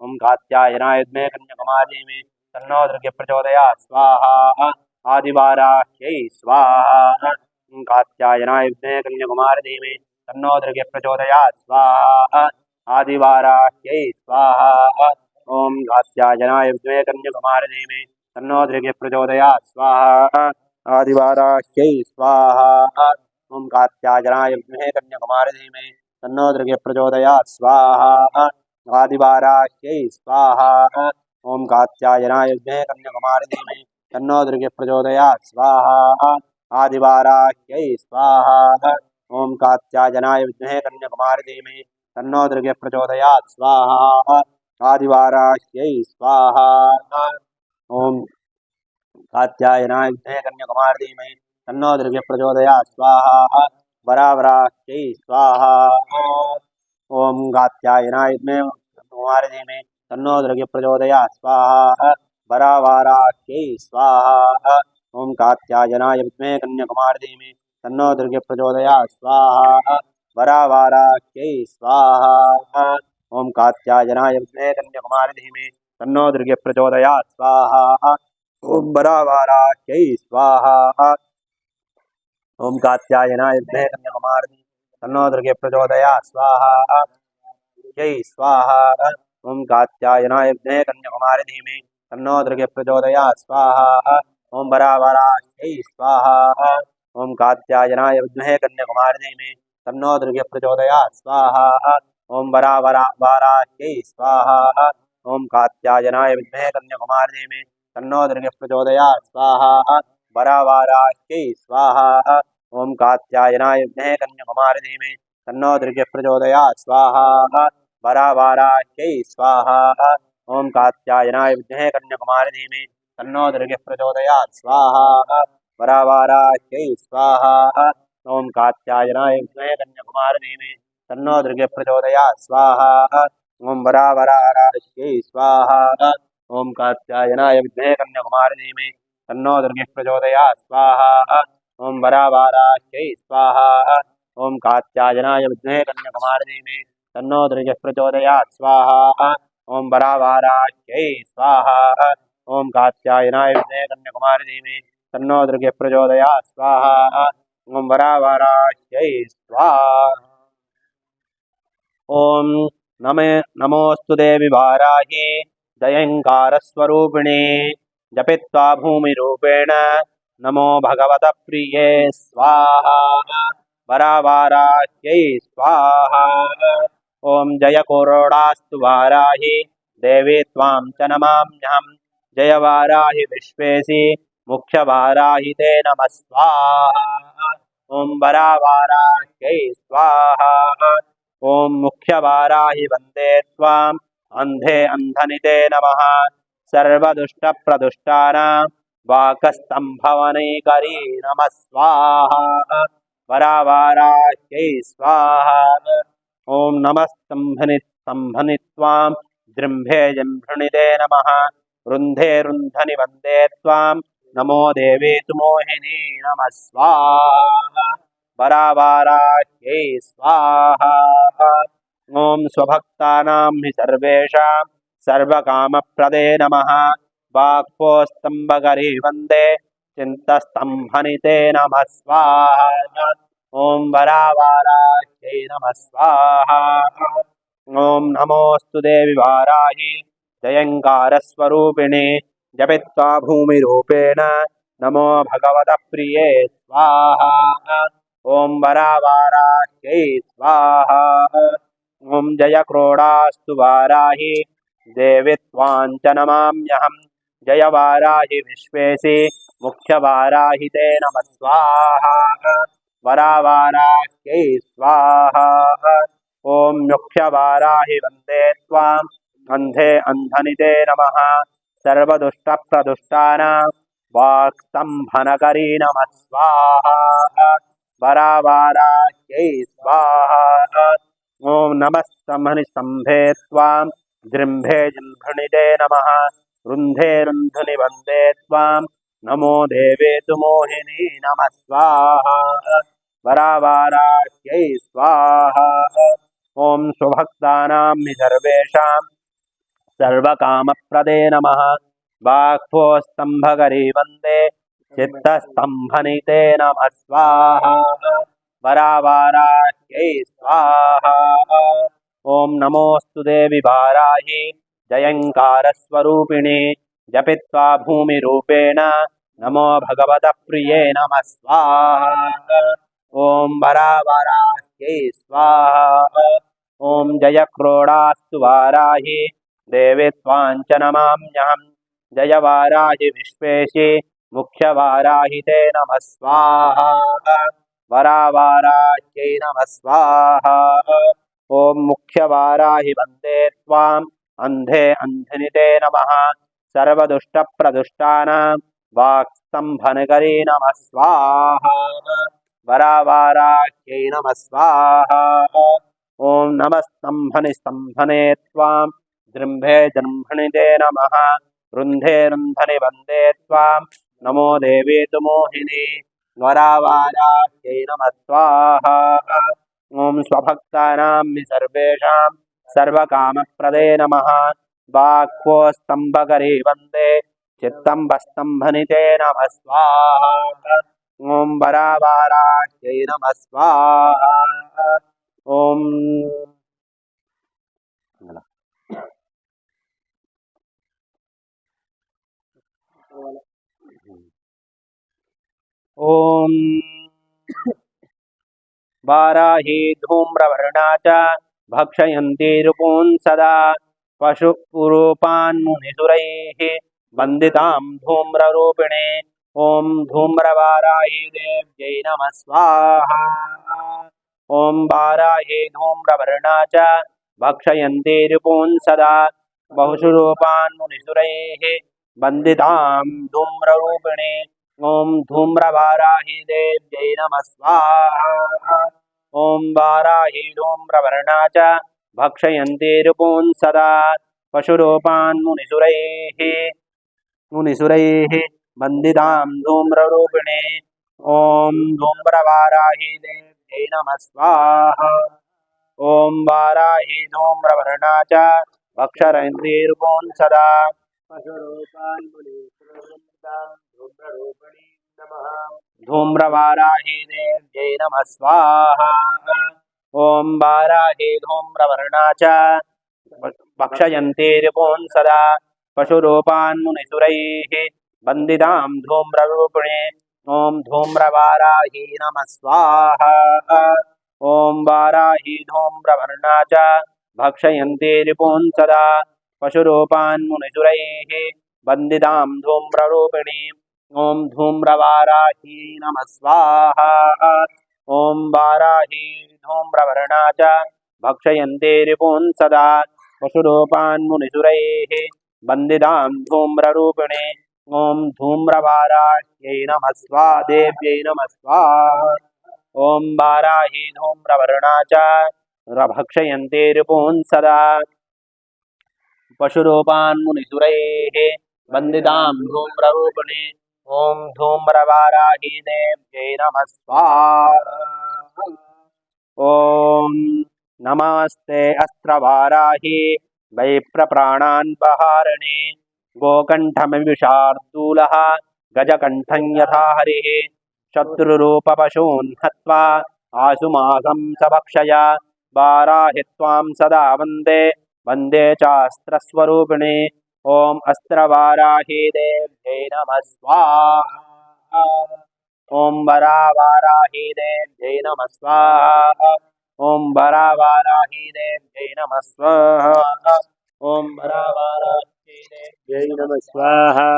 ओं कात्यायनाय विद्महे कन्याकुमारी धीमहि तन्नो दुर्गे प्रचोदयात् स्वाहा आदिवाराह्यै स्वाहा ओं कात्यायनाय विद्महे कन्याकुमारी धीमहि तन्नो दुर्गे प्रचोदयात् स्वाहा आदिवाराह्यै स्वाहा ओं कात्यायनाय विद्महे कन्याकुमारी धीमहि तन्नो दृगे प्रचोदयात् स्वाहा आदिवाराह्यै स्वाहा ओम कात्यायनाय विद्महे कन्याकुमारी धीमहि तन्नो दृगे प्रचोदयात् स्वाहा आदिवाराह्यै स्वाहा ओम कात्यायनाय विद्महे कन्याकुमारी धीमहि तन्नो दृगे प्रचोदयात् स्वाहा आदिवाराह्यै स्वाहा ओम कात्यायनाय विद्महे कन्याकुमारी धीमहि तन्नो दृगे प्रचोदयात् स्वाहा आदिवाराह्यै स्वाहा ओम कात्यायनाय विद्महे कन्याकुमारी धीमहि तन्नो दृगे प्रचोदयात् स्वाहा वरावराह्यै स्वाहा ओम कात्यायनाय विद्महे कन्याकुमारी धीमहि तन्नो दृगे प्रचोदयात् स्वाहा वरावराह्यै स्वाहा ओम कात्यायनाय विद्महे कन्याकुमारी धीमहि तन्नो दृगे प्रचोदयात् स्वाहा वरावराह्यै स्वाहा ओम कात्यायनाय विद्महे कन्याकुमारी धीमहि तन्नो दृगे प्रचोदयात् स्वाहा ओम वरावराह्यै स्वाहा ओम कात्यायनाय विद्महे कन्याकुमारी तन्नो दृगे प्रचोदयात् स्वाहा जय स्वाहा ओम कात्यायनाय विद्महे कन्याकुमारी धीमहि तन्नो दृगे प्रचोदयात् स्वाहा ओम वरावराह्यै स्वाहा ओम कात्यायनाय विद्महे कन्याकुमारी धीमहि तन्नो दृगे प्रचोदयात् स्वाहा ओम वरावराह्यै स्वाहा ओम कात्यायनाय विद्महे कन्याकुमारी धीमहि तन्नो दृगे प्रचोदयात् स्वाहा वरावराह्यै स्वाहा ओम कात्यायनाय विद्महे कन्याकुमारी धीमहि तन्नो दृगे प्रचोदयात् स्वाहा वरावराह्यै स्वाहा ओम कात्यायनाय विद्महे कन्याकुमारी धीमहि तन्नो दृगे प्रचोदयात् स्वाहा वरावराह्यै स्वाहा ओम कात्यायनाय विद्महे कन्याकुमारी धीमहि तन्नो दृगे प्रचोदयात् स्वाहा ओम वरावराह्यै स्वाहा ओम कात्यायनाय विद्महे कन्याकुमारी धीमहि तन्नो दृगे प्रचोदयात् स्वाहा ओम वरावराह्यै स्वाहा ओम कात्यायनाय विद्महे कन्याकुमारी धीमहि तन्नो दृगे प्रचोदयात् स्वाहा ओम वरावराह्यै स्वाहा ओम कात्यायनाय विद्महे कन्याकुमारी धीमहि तन्नो दृगे प्रचोदयात् स्वाहा ओम वरावराह्यै स्वाहा ओम नमोस्तु देवी वाराही जयंकारस्वरूपिणे जपित्वा भूमिरूपेण नमो भगवत प्रिये स्वाहा वरावराह्यै स्वाहा ओम जय कोरोडास्तु वाराही देवी त्वां च नमाम्यहम् जय वाराही विश्वेशी मुख्य वाराही ते नमः स्वाहा ओम वरावराह्यै स्वाहा ओम मुख्य वाराही वंदे त्वाम् अंधे अंधनिते नमः सर्वदुष्ट प्रदुष्टानां वाकस्तंभवनेकरी नमः स्वाहा वरावराह्यै स्वाहा ओम नमस्तंभनित्वां दृम्भे जृम्भृणिते नमः रुन्धे रुन्धनि वन्दे त्वां नमो देवी तु मोहिनी नमः स्वाहा वरावराह्यै स्वाहा ओम स्वभक्तानां हि सर्वेषां सर्वकामप्रदे नमः वाक्पोस्तंभकरी वन्दे चिन्तस्तंभनिते नमः स्वाहा ओम वरावराह्यै नमः स्वाहा ओम नमोस्तु देवी वाराही जयंकारस्वरूपिणे जपित्वा भूमिरूपेण नमो भगवत प्रिये स्वाहा ओम वरावराह्यै स्वाहा ओम जय क्रोडास्तु वाराही देवी त्वां च नमाम्यहम् जय वाराही विश्वेशी मुख्य वाराही ते नमः स्वाहा वरावराह्यै स्वाहा ओम मुख्य वाराही वन्दे त्वाम् अंधे अंधनिते नमः सर्वदुष्ट प्रदुष्टानां वाक्स्तंभनकरी नमः स्वाहा वरावराह्यै स्वाहा ओम नमस्तंभनिस्तंभे त्वां दृम्भे जृम्भृणिते नमः रुन्धे रुन्धनि वन्दे त्वां नमो देवे तु मोहिनी नमः स्वाहा वरावराह्यै स्वाहा ओम स्वभक्तानां हि सर्वेषां सर्वकामप्रदे नमः वाक्पोस्तंभकरी वन्दे चित्तस्तंभनिते नमः स्वाहा वरावराह्यै स्वाहा ओम नमोस्तु देवी वाराही जयंकारस्वरूपिणे जपित्वा भूमिरूपेण नमो भगवतः प्रिये नमः स्वाहा। ॐ वरावराह्यै स्वाहा। ॐ जयक्रोडास्तु वाराहि देवी त्वां च नमाम्यहं। जय वाराहि विश्वेशि मुख्यवाराहि ते नमः स्वाहा। वरावाराह्यै नमः स्वाहा। ॐ मुख्यवाराहि वन्दे त्वाम् अन्धे अन्धिनि ते नमः। सर्वदुष्टप्रदुष्टानां वाक्स्तम्भनकरी नमः स्वाहा। वरावाराह्यै नमः स्वाहा। ॐ नमस्तम्भनिस्तम्भने त्वां जृम्भे जृम्भणि ते नमः। रुन्धे रुन्धनि वन्दे त्वां नमो देवी तु मोहिनी। वरावाराह्यै नमः स्वाहा। ॐ स्वभक्तानां सर्वेषां सर्वकामप्रदे नमः। बाह्वो स्तम्भकरी वन्दे चित्तम्भस्तम्भनि ते नमः स्वाहा। ॐ वरावाराह्यै नमः स्वाहा। ॐ ॐ वाराही धूम्रवर्णा च भक्षयन्ती रूपून् सदा पशुरूपान्मुनिसुरैः वन्दितां धूम्ररूपिणे। ॐ धूम्रवाराही देव्यै नमः स्वाहा। ॐ वाराही धूम्रवर्णा च भक्षयन्ती रूपून् सदा पशुरूपान्मुनिसुरैः वन्दितां धूम्ररूपिणे। ॐ धूम्रवाराही देव्यै नमः स्वाहा। ॐ वाराही धूम्रवर्णा च भक्षयन्ती रूपून् सदा पशुरूपान्मुनिसुरैः वन्दितां धूम्ररूपिणे। ॐ धूम्रवाराही देव्यै नमः स्वाहा। ॐ वाराही धूम्रवर्णा च भक्षयन्ती रूपून् सदा धूम्ररूपिणी नमः। धूम्रवाराही देव्यै नमः स्वाहा। ॐ वाराही धूम्रवर्णा च भक्षयन्ती रूपून् सदा पशुरूपान्मुनिसुरैः वन्दितां धूम्ररूपिणे। ॐ धूम्रवाराही नमः स्वाहा। ॐ वाराही धूम्रवर्णा च भक्षयन्ती रूपून् सदा पशुरूपान्मुनिसुरैः वन्दितां धूम्ररूपिणी। ॐ धूम्रवाराही नमः स्वाहा। ॐ वाराही धूम्रवर्णा च भक्षयन्ती रूपून् सदा पशुरूपान्मुनिसुरैः वन्दितां धूम्ररूपिणे। ॐ धूम्रवाराह्यै नमः स्वाहा देव्यै नमः स्वाहा। ॐ वाराही धूम्रवर्णा च भक्षयन्ती रूपून् सदा पशुरूपान्मुनिसुरैः वन्दितां धूम्ररूपिणे। ॐ धूम्रवाराही देव्यै नमः स्वाहा। ॐ नमस्ते अस्त्रवाराही वैप्रप्राणान्पहारिणे। गोकण्ठमिषार्दूलः गजकण्ठं यथा हरिः। शत्रुरूपपशून् हत्वा आसुमासं सभक्षय। वाराहि त्वां सदा वन्दे वन्दे चास्त्रस्वरूपिणे। ॐ अस्त्रवाराही देव्यै नमः स्वाहा। ॐ वरावाराही देव्यै नमः स्वाहा। ॐ वरावाराही देव्यै नमः स्वाहा। ॐ वरावाराही देव्यै नमः स्वाहा।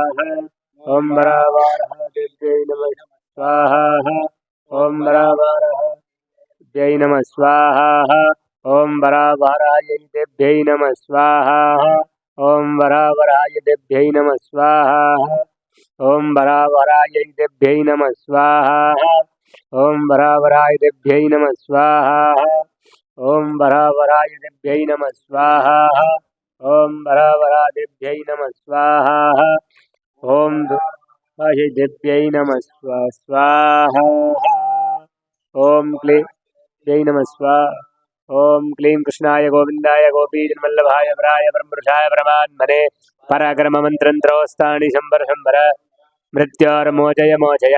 ॐ वरावाराही देव्यै नमः स्वाहा। ॐ वरावाराही नमः स्वाहा। ॐ वरावारायै देव्यै नमः स्वाहा। ॐ वरावराय देव्यै नमः स्वाहा। ॐ वरावरायै देव्यै नमः स्वाहा। ॐ वरावराय देव्यै नमः स्वाहा। ॐ वरावराय देव्यै नमः स्वाहा। ॐ वरावराय देव्यै नमः स्वाहा। ॐ दुर्गायै देव्यै नमः स्वाहा। ॐ क्लीं देव्यै नमः स्वाहा। ॐ क्लीं कृष्णाय गोविन्दाय गोपीजनवल्लभाय वराय ब्रह्मपुरुषाय परमात्मने पराक्रममन्त्रन्त्रोस्तानि शम्बर शम्बर मृत्योर्मोचय मोचय।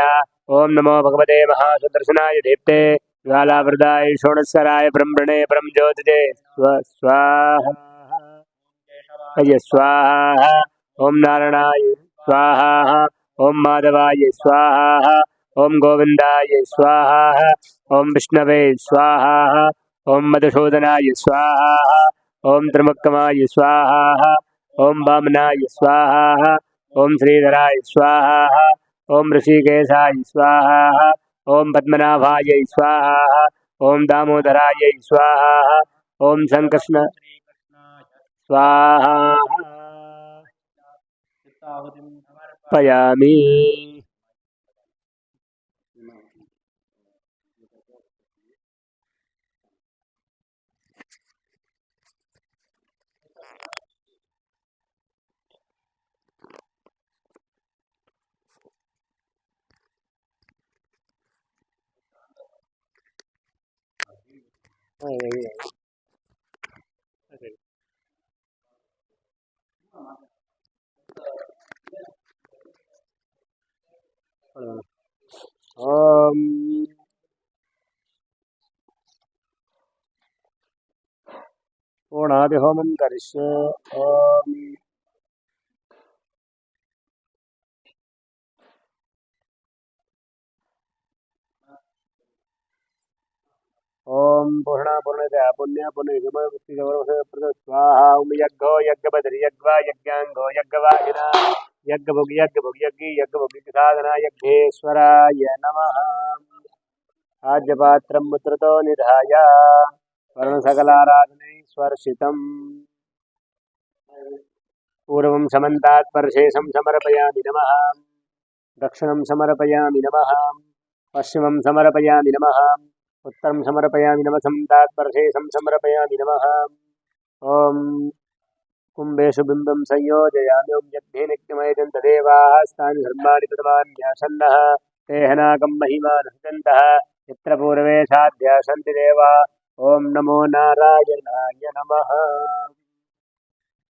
ॐ नमो भगवते महासुदर्शनाय दीप्ते ज्वालावृताय षोडशराय ब्रह्मणे ब्रह्मज्योतिजे स्वाहा स्वाहा। ओम नारायणाय स्वाहा ओम माधवाय स्वाहा ओम गोविंदाय स्वाहा ओम विष्णवे स्वाहा ओम मधुसूदनाय स्वाहा ओम त्रिमुक्तमाय स्वाहा ओम वामनाय स्वाहा ओम श्रीधराय स्वाहा ओम ऋषिकेशाय स्वाहा ओम पद्मनाभाय स्वाहा ओम दामोदराय स्वाहा ओम संकृष्ण स्वाहा पयामि। ओम पूर्णादि होमं करिष्ये। ओम ओम पूर्णा पूर्णतया पुण्य पुण्य स्वाहा ओम यज्ञो यज्ञपति यज्ञवा यज्ञांगो यज्ञवाहिना यज्ञभुग यज्ञभुग यज्ञी यज्ञभुग साधना यज्ञेश्वराय नमः। आज्यपात्रं मुद्रतो निधाय वर्णसकलाराधनैस्वर्षितम् पूर्वं समन्तात् परशेषं समर्पयामि नमः। दक्षिणं समर्पयामि नमः। पश्चिमं समर्पयामि नमः। उत्तरं समर्पयामि नमः। समन्तात् परशेषं समर्पयामि नमः। ओम कुम्भेषु बिम्बं संयोजयामि। ओम यज्ञे नित्यमयजन्त देवाः स्थानि धर्माणि प्रथमान्यासन्नः तेहनाकं महिमानसन्तः यत्र पूर्वे साध्या सन्ति देवा। ओम नमो नारायणाय नमः।